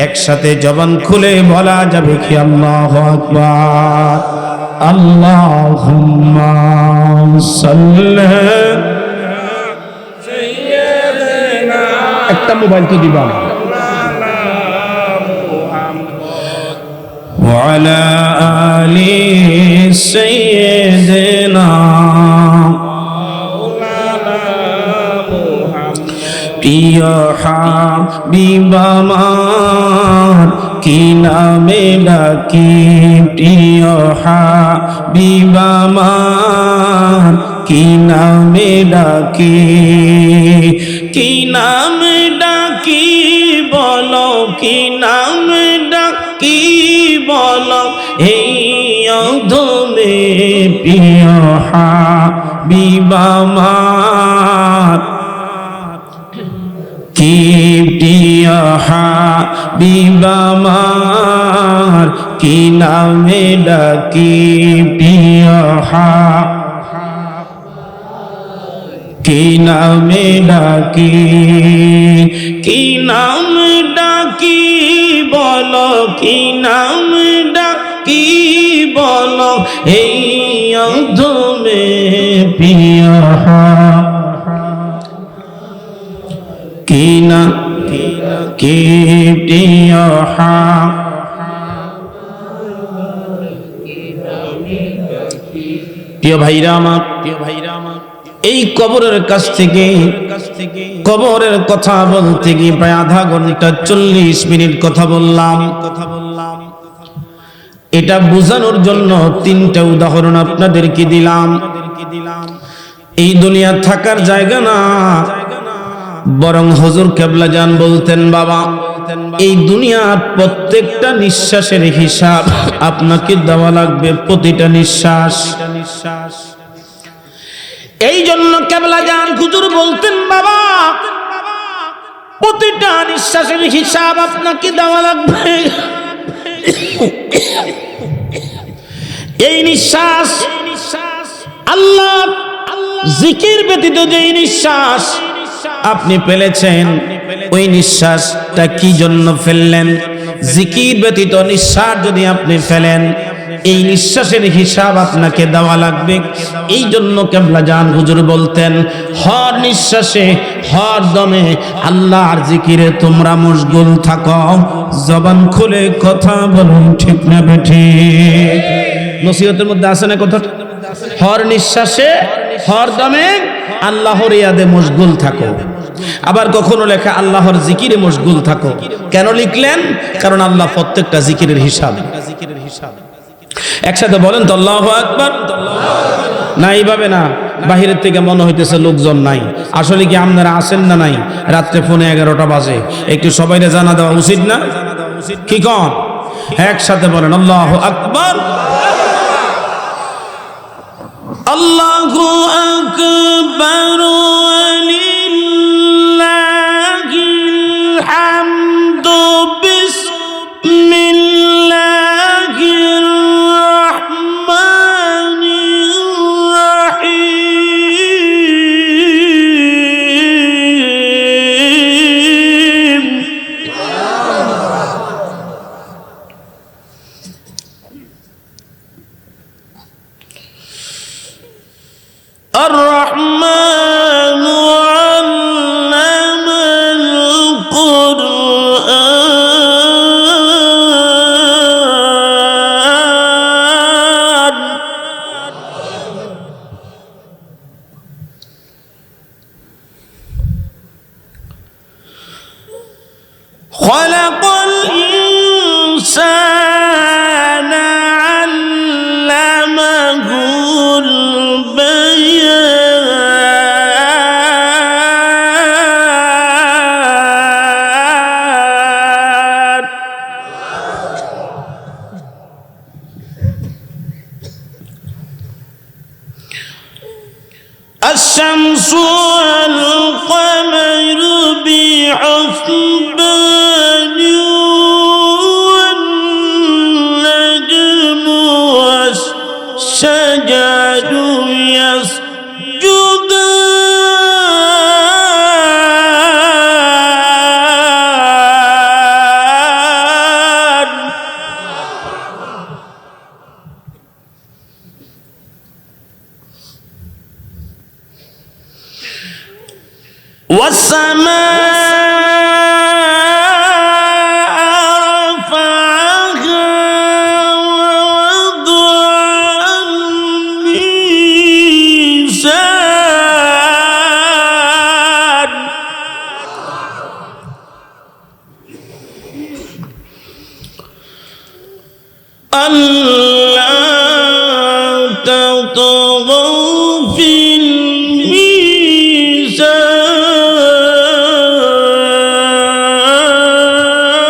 একসাথে জবান খুলে বলা যাবে কি আল্লাহু আকবার, আল্লাহুম্মা সাল্লি। একটা মোবাইল তো দিবা না। ওয়ালা আলি সাইয়্যিদিনা প্রিয় হাবিব আমার কি নামে ডাকি, প্রিয় হাবিব আমার কি নামে ডাকি, কি নামে ডাকি বলো, কি নামে ডাকি বলো, এই অধমে প্রিয় হাবিব আমার কি প্রিয় হাবিব আমার কি নামে ডাকি, প্রিয় কি নামে ডাকি, কি নাম ডাকি বলো, কি নাম ডাকি বলো, এই অধমে প্রিয় কি না কি প্রিয় প্রিয় ভাইরা আমার, প্রিয় ভাইরা আমার, এই কবরের কাছ থেকে কবরের কথা বলতে গিয়ে প্রায় আধা ঘন্টা 40 মিনিট কথা বললাম। এটা বোঝানোর জন্য 3টা উদাহরণ আপনাদেরকে দিলাম। এই দুনিয়া থাকার জায়গা না, বরং হুজুর কেবলা জান বলতেন, বাবা এই দুনিয়ার প্রত্যেকটা নিঃশ্বাসের হিসাব আপনাকে দেওয়া লাগবে, প্রতিটা নিঃশ্বাস। এই জন্য কেবলা জান হুজুর বলতেন, বাবা প্রতিটা নিঃশ্বাসের হিসাব আপনাকে দেওয়া লাগবে। এই নিঃশ্বাস আল্লাহ জিকির ব্যতীত যেই নিঃশ্বাস আপনি ফেলেছেন, ওই নিঃশ্বাসটা কি জন্য ফেললেন? জিকির ব্যতীত নিঃশ্বাস যদি আপনি ফেলেন, এই নিঃশ্বাসের হিসাব আপনাকে দেওয়া লাগবে। এই জন্য কেবলা জান হুজুর বলতেন, হর নিঃশ্বাসে হর দমে আল্লাহর জিকিরে তোমরা মশগুল থাকো, জবান খুলে কথা বলুন, ঠিক না বেঠিক? নসিহতের মধ্যে আছে না কথা? হর নিঃশ্বাসে হর দমে আল্লাহর ইয়াদে মশগুল থাকো। আবার কখনো লেখা আল্লাহর জিকিরে মশগুল থাকো। কেন লিখলেন? কারণ আল্লাহ প্রত্যেকটা জিকিরের হিসাব। একসাথে বলেন তো আল্লাহু আকবার। না এইভাবে না, বাহিরের থেকে মনে হইতেছে লোকজন নাই। আসলে কি আপনারা আছেন না নাই? রাত্রে ফোনে 11টা বাজে, একটু সবাইরে জানা দেওয়া উচিত না? কি কন? একসাথে বলেন আল্লাহু আকবার। আল্লাহু আকবার ওয়ালিল্লাহিল হামদু বিসমিল্লাহির রাহমানির রাহিম। الرحمن علم القرآن خلق الإنسان علمه البيان الشمس والقمر بحسبان والنجم والشجر يسجدان والسماء رفعها ووضع الميزان ألا تطغوا في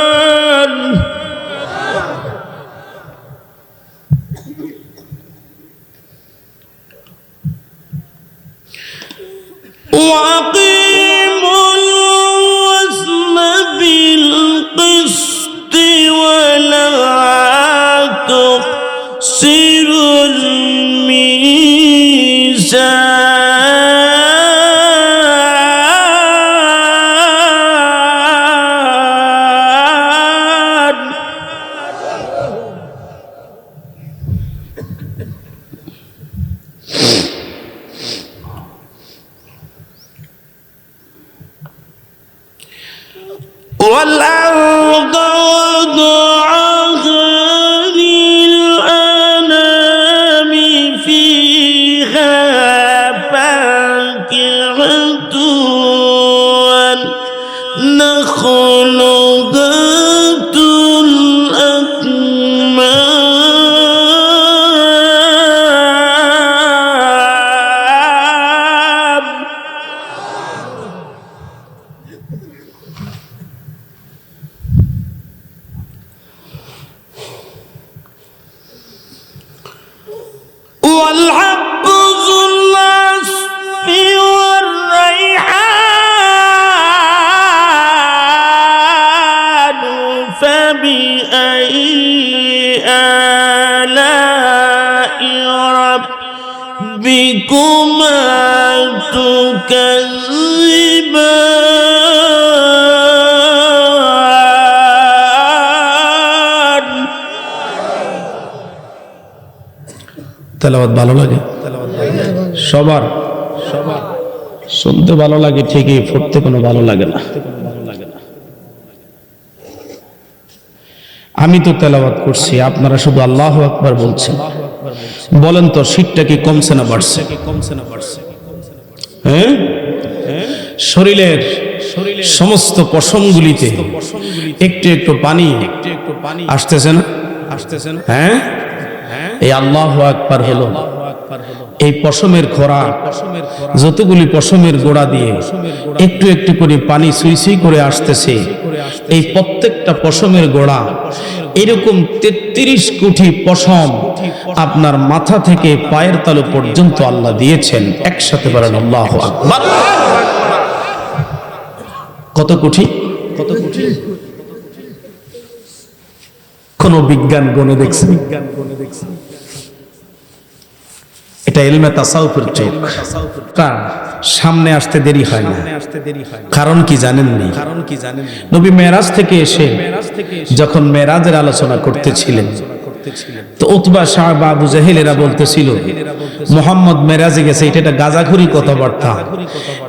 الميزان وأقيموا الوزن بالقسط ولا تخسروا الميزان والأرض وضعها للأنام فيها فاكهة والنخل ذات الأكمام والحب ذو العصف والريحان فبأي آلاء ربكما تكذبان তেলাওয়াত ভালো লাগে সবার শুনতে ভালো লাগে ঠিকই পড়তে কোনো ভালো লাগে না আমি তো তেলাওয়াত করছি আপনারা শুধু আল্লাহু আকবার বলছেন বলেন তো শীতটা কি কমছে না বাড়ছে হ্যাঁ শরীরের সমস্ত পশমগুলিতে একটু একটু পানি আসতেছে না হ্যাঁ এই আল্লাহু আকবার হলো এই পশমের খোরাক যতগুলি পশমের গোড়া দিয়ে একটু একটু করে পানি সুই সুই করে আসতেছে এই প্রত্যেকটা পশমের গোড়া এরকম 33 কোটি পশম আপনার মাথা থেকে পায়ের তালু পর্যন্ত আল্লাহ দিয়েছেন একসাথে বলেন আল্লাহু আকবার কত কোটি কোন বিজ্ঞান গণে দেখছে এটা ইলমে তাসাউফের চোখ সামনে আসতে দেরি হয় না কারণ কি জানেননি নবী মেরাজ থেকে এসে যখন মেরাজের আলোচনা করতেছিলেন তো উতবা সাহাবা আবু জাহেলেরা বলতেছিল মুহাম্মদ মেরাজে গেছে, এটা গাজাখুরি কথাবার্তা।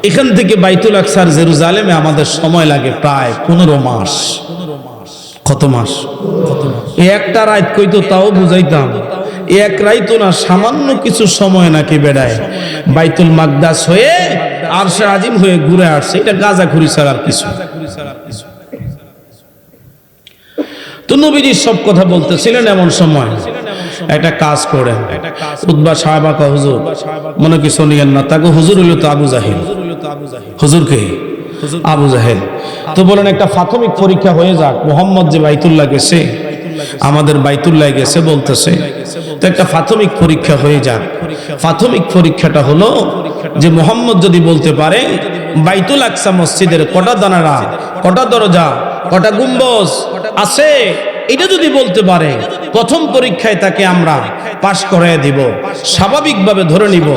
এখান থেকে বাইতুল আকসার জেরুজালেমে আমাদের সময় লাগে প্রায় 15 মাস। কত মাস? এই একটা রাত কইতো তাও বুঝাইতাম, এক রাইতো না, সামান্য কিছু সময় নাকি বেড়ায় বাইতুল মাকদাস হয়ে আরশে আজিম হয়ে ঘুরে আসছে। এটা গাজাখুরি ছাড়া আর কিছু। তো নবীজি সব কথা বলতেছিলেন। এমন সময় একটা কাজ করেন, উতবা সাহাবা কা হুজুর, মনে কি শুনিয়েন না, তাকে হুজুর হইল তো আবু জাহেল। হুজুর কে? আবু জাহেল। তো বলেন একটা প্রাথমিক পরীক্ষা হয়ে যাক, মুহাম্মদ যে বাইতুল্লাহ গেছে, আমাদের বাইতুল্লাহ গেছে বলতেছে, তো একটা প্রাথমিক পরীক্ষা হয়ে যাক। প্রাথমিক পরীক্ষাটা হলো যে মুহাম্মদ যদি বলতে পারে বাইতুল আকসা মসজিদের কটা দানারা, কটা দরজা, কটা গুম্বজ আছে, এটা যদি বলতে পারে, প্রথম পরীক্ষায় তাকে আমরা পাশ করায় দিব। স্বাভাবিকভাবে ধরে নিব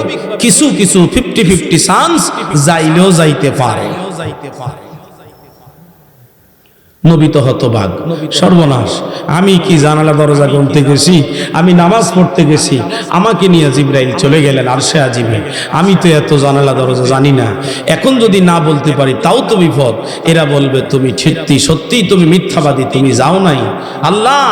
কিছু কিছু 50-50 চান্স যাইলেও যাইতে পারে। নবী তো হতবাক, সর্বনাশ, আমি কি জানালা দরজা গুনতে গেছি, আমি নামাজ পড়তে গেছি, আমাকে নিয়ে জিবরাইল চলে গেলেন আরশে আজিমে, আমি তো এত জানালা দরজা জানি না, এখন যদি না বলতে পারি তাও তো বিপদ। এরা বলবে তুমি সত্যি তুমি মিথ্যাবাদী, তুমি যাও নাই। আল্লাহ,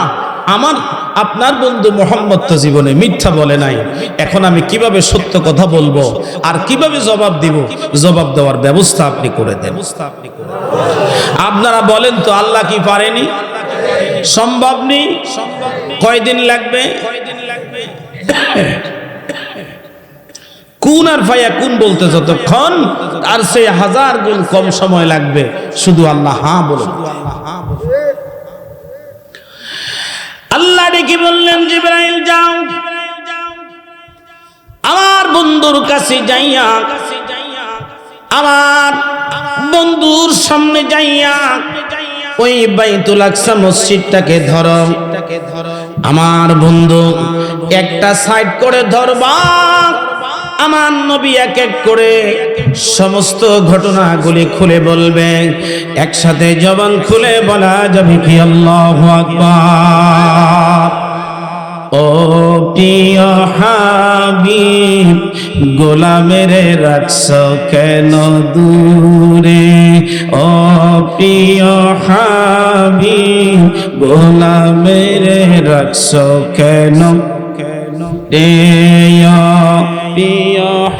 আপনার বন্ধু মুহাম্মদ তো জীবনে মিথ্যা বলে নাই, এখন আমি কিভাবে সত্য কথা বলবো আর কিভাবে জবাব দিব? জবাব দেওয়ার ব্যবস্থা আপনি করে দেন। আপনারা বলেন তো, আল্লাহ কি পারেনি? সম্ভব নেই। কয়দিন লাগবে? কুন আর ফায়া কুন বলতে যতক্ষণ, আর সে 1000 গুণ কম সময় লাগবে শুধু আল্লাহ হ্যাঁ বলুন। আল্লাহ ডেকে বললেন, জিবরাইল যাও, আমার বন্ধুর কাছে যাইয়া, আমার বন্ধুর সামনে যাইয়া ওই বাইতুল আকসা মসজিদটাকে ধরো। আমার বন্ধু একটা সাইড করে ধরবা, আমার নবী এক এক করে সমস্ত ঘটনাগুলি খুলে বলবে। একসাথে জবান খুলে বলা যাবে কি আল্লাহু আকবার। ও প্রিয় হাবিব, গোলামের রাখছ কেন দূরে? ও প্রিয় হাবিব, গোলামের রাখছ কেন প্রিয়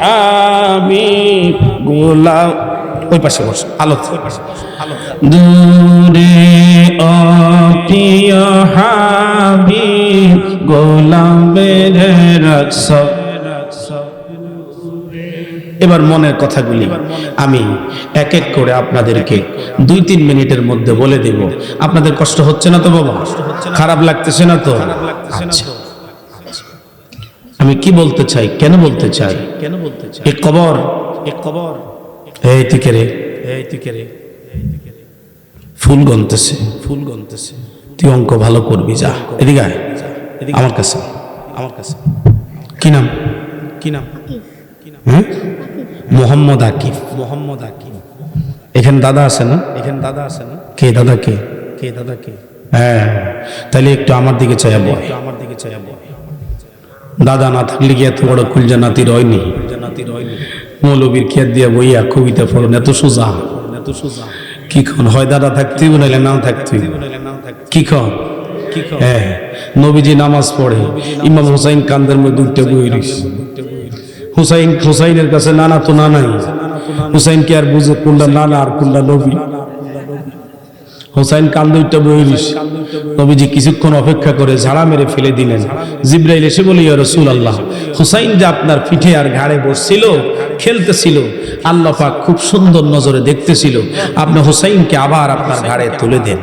হাবিব, গোলাম ওই পাশে বস, আলো দূরে। ও প্রিয় হাবিব, গোলামের রাখছ। এবার মনের কথাগুলি আমি এক এক করে আপনাদেরকে 2-3 মিনিটের মধ্যে বলে দেব। আপনাদের কষ্ট হচ্ছে না তো বাবা? খারাপ লাগতেছে না তো? আচ্ছা, আমি কি বলতে চাই, কেন বলতে চাই? এই কবর, এই থেকে রে, ফুল গনতেছে, তুই অঙ্ক ভালো করবি, যা এদিকে আয় আমার কাছে। কি নাম? হ্যাঁ, মোহাম্মদ আকিব। এখানে দাদা আছে না? কে দাদা? কে? হ্যাঁ, তাহলে একটু আমার দিকে চাইয়া বয়। দাদা না থাকলে কি এত বড় কুলজা নাতি রয়নি? মৌলবীর খেত দিয়া বইয়া কবিতা পড়ুন, এত সোজা। কি খন হয় দাদা থাকতেই নাইলে নাও থাকতেই? কি খন? হ্যাঁ, নবীজি নামাজ পড়ে, ইমাম হুসাইন কান্দের মধ্যে দুইটা বই রয়েছে। হুসাইনের কাছে নানা তো নানাই, হুসাইন কে আর বুঝে কোনটা নানা আর কোনটা নবী? হুসাইন কান্দে উঠতে বইরিস। নবীজি কিছুক্ষণ অপেক্ষা করে ঝাড়া মেরে ফেলে দিলেন। জিবরাইল এসে বলে, ইয়া রাসূলুল্লাহ, হুসাইন যে আপনার পিঠে আর ঘাড়ে বসছিল, খেলতেছিল, আল্লাহ পাক খুব সুন্দর নজরে দেখতেছিল, আপনি হুসাইনকে আবার আপনার ঘাড়ে তুলে দেন।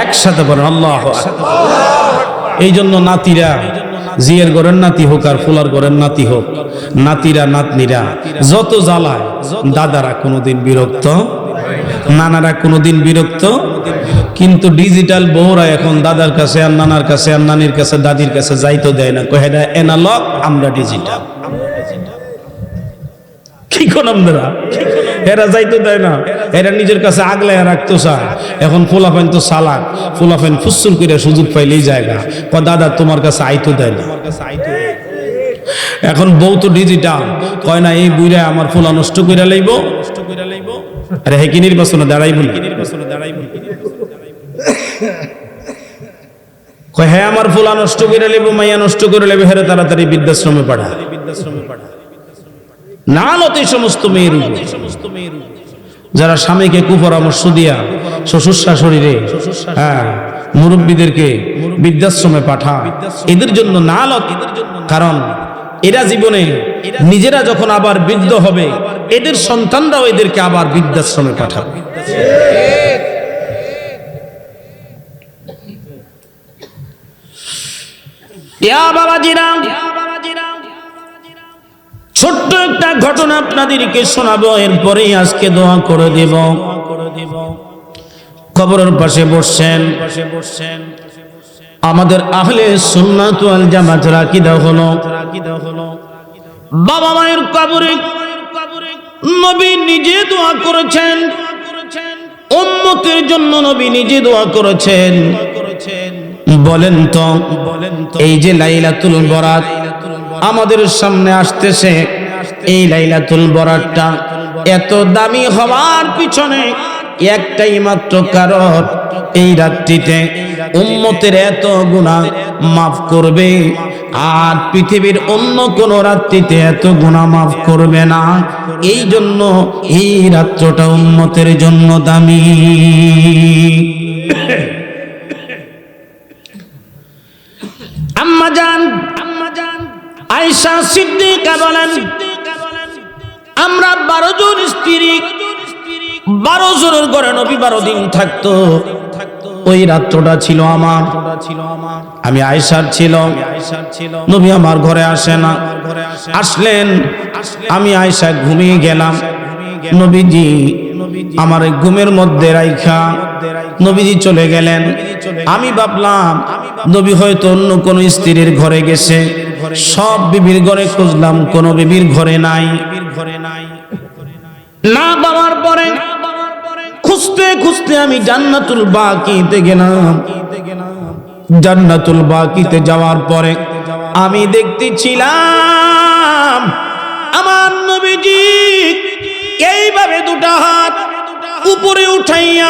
একসাথে বলেন আল্লাহু আকবার। এই জন্য নাতিরা, জিয়ের ঘরের নাতি হোক আর ফুলার ঘরের নাতি হোক, নাতিরা নাতনিরা যত জ্বালায়, দাদারা কোনোদিন বিরক্ত, নানারা কোনোদিন বিরক্ত। কিন্তু ডিজিটাল বউরা এখন দাদার কাছে আর নানার কাছে আর নানির কাছে দাদির কাছে যাইতো দেয় না, কহে এটা অ্যানালগ, আমরা ডিজিটাল। কি কোন আপনারা এরা যাইতে দেয় না, এরা নিজের কাছে আগলায় রাখতো চায়। এখন ফুলাফেন তো সালাক, ফুলাফেন ফুসুল করে সুযোগ পাইলেই জায়গা দাদা তোমার কাছে আইতো দেয় না। এখন বউ তো ডিজিটাল, কয় না এই বুইরা আমার ফুলা নষ্ট করে লাইব, আরে হে কি নির্বাচনে দাঁড়াইব, কয় হ্যাঁ আমার ফুলা নষ্ট করে লাইব, মাইয়া নষ্ট করে লাইব, হেরে তাড়াতাড়ি বৃদ্ধাশ্রমে পাঠা। না লতে সমস্ত মেয়ের যারা স্বামীকে কুপরামর্শ দিয়া শ্বশুর শাশুড়িরে হ্যাঁ মুরব্বীদেরকে বৃদ্ধাশ্রমে পাঠা, এদের জন্য না লত। কারণ এরা জীবনে নিজেরা যখন আবার বৃদ্ধ হবে, এদের সন্তানরাও এদেরকে আবার বৃদ্ধাশ্রমে পাঠাবে। বাবাজিরা, ছোট্ট একটা ঘটনা আপনাদেরকে শোনাবো, এরপরেই আজকে দোয়া করে দেব। কবরের পাশে বসছেন আমাদের আহলে সুন্নাত ওয়াল জামাতের আকীদা হলো বাবা মায়ের কবরে নবী নিজে দোয়া করেছেন, উম্মতের জন্য নবী নিজে দোয়া করেছেন। বলেন তো এই যে লাইলাতুল বরাত আমাদের সামনে আসতেছে, এই লাইলাতুল বরাতটা এত দামি হওয়ার পিছনে একটাই মাত্র কারণ, এই রাত্রিতে উম্মতের এত গুনাহ মাফ করবে, আর পৃথিবীর অন্য কোন রাত্রিতে এত গুনাহ মাফ করবে না। এই জন্য এই রাত্রটা উম্মতের জন্য দামি। আম্মা জান আয়েশা সিদ্দিকা বলেন, আমরা 12 জন স্ত্রী, 12 জনের ঘরে নবী 12 দিন থাকতো। ওই রাত্রটা ছিল আমার, আমি আয়েশার ছিল। নবী আমার ঘরে আসে না, আসলেন আমি আয়েশা ঘুমিয়ে গেলাম। নবীজি আমার ঘুমের মধ্যে রাইখা নবীজি চলে গেলেন। আমি ভাবলাম নবী হয়তো অন্য কোন স্ত্রীর ঘরে গেছে। সব বিবির ঘরে খুঁজলাম, কোন বিবির ঘরে নাই। না পাওয়ার পরে খুঁজতে খুঁজতে আমি জান্নাতুল বাকিতে গেলাম। জান্নাতুল বাকিতে যাওয়ার পরে আমি দেখতেছিলাম আমার নবীজি এইভাবে দুটো হাত উপরে উঠাইয়া,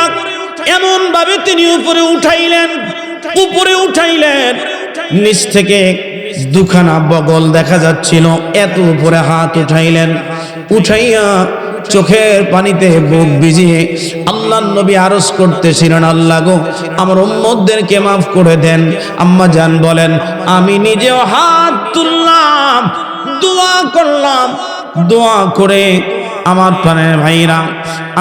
এমন ভাবে তিনি উপরে উঠাইলেন, নিচ থেকে দুখানা বগল দেখা যাচ্ছিল, এত উপরে হাত উঠাইয়া চোখের পানিতে বুক ভিজিয়ে আল্লাহর নবী আরজ করতেছিলেন, আল্লাহ গো আমার উম্মতদেরকে মাফ করে দেন। আম্মা জান বলেন, আমি নিজেও হাত তুললাম, দোয়া করলাম। দোয়া করে আমার প্রাণের ভাইরা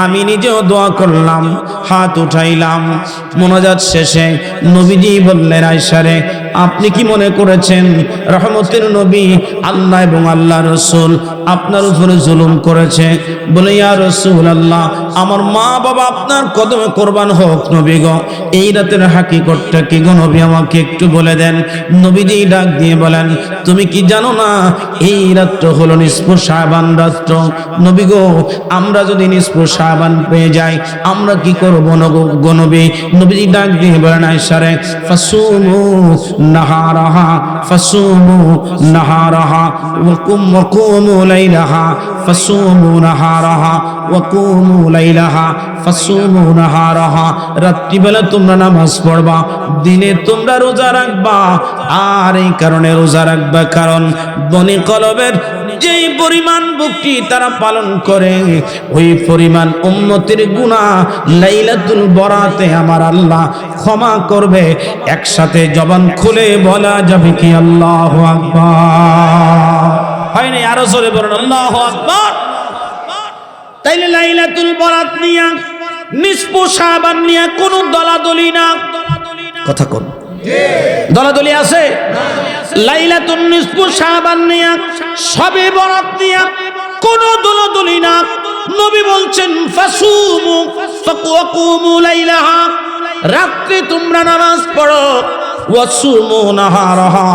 আমি নিজেও দোয়া করলাম, হাত উঠাইলাম। মোনাজাত শেষে নবীজি বললেন, আয়েশা রে আপনি কি মনে করেছেন রহমতের নবী আল্লাহ এবং আল্লাহ রসুল আপনার উপরে জুলুম করেছে? বলে, ইয়া রাসূলুল্লাহ, আমার মা বাবা আপনার কদমে কোরবান হোক নবী গো, এই রাতের হাকিকতটা কি গো নবী আমাকে একটু বলে দেন। নবীজি ডাক দিয়ে বলেন, তুমি কি জানো না এই রাত্র হলো নিসফ শাবান রাত্র? নবী গো আমরা যদি নিসফ শাবান পেয়ে যাই আমরা কি করব গো নবী? নবীজি ডাক দিয়ে বলেন, আয়েশা রে ফাসুমু নাহারাহা, ফাসুমু নাহারাহা ওয়া কুমু লাইলাহা, ফাসুমু নাহারাহা ওয়া কুমু লাইলাহা, ফাসুমু নাহারাহা। রাত্রিবেলা তোমরা নামাজ পড়বা, দিনে তোমরা রোজা রাখবা। আর এই কারণে রোজা রাখবা কারণ বনি কলবের যেই পরিমাণ ভক্তি তারা পালন করে, ওই পরিমাণ উম্মতের গুনাহ লাইলাতুল বরাতে আমার আল্লাহ ক্ষমা করবে। একসাথে জবান খুলে বলা যাবে কি আল্লাহু আকবার? হয় না? আরো জোরে বলুন আল্লাহু আকবার। তাইলে লাইলাতুল বরাত নিয়া, নিসফ শাবান নিয়া কোনো দলাদলি না। কথা কোন দলাদলি আছে? লাইলাতুন নিসফ শাবান নিয়া, শবে বরাত নিয়া কোনো দলাদলি না। নবী বলছেন, ফাসুমু ফাকুমু লাইলাহা, রাত্রে তোমরা নামাজ পড়ো, ওয়াসুমু নাহারাহা,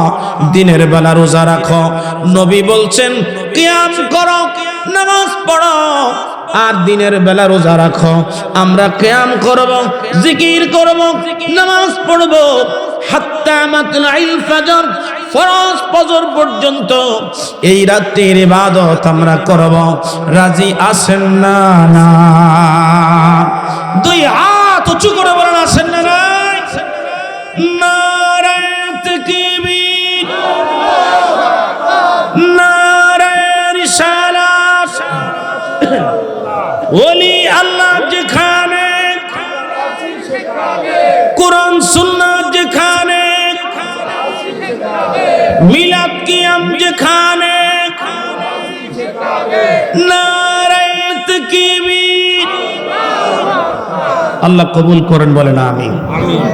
দিনের বেলা রোজা রাখো। নবী বলছেন, কিয়াম করো, নামাজ পড়ো আর দিনের বেলা রোজা রাখো। আমরা কিয়াম করব, জিকির করব, নামাজ পড়ব হাত্তা মাতলাইল ফজর, ফরজ ফজর পর্যন্ত এই রাতের ইবাদত আমরা করব। রাজি আছেন না? না দুই হাত উঁচু করে বলেন আছেন না? নাই? নারায়ে তাকবীর, নারায়ে রিসালাত। ওলি আল্লাহ যেখানে, কোরআন সুন্নাত যেখানে, মিলাদ কিয়াম যেখানে, নারায়ে তাকবীর। আল্লাহ কবুল করেন, বলেন আমিন।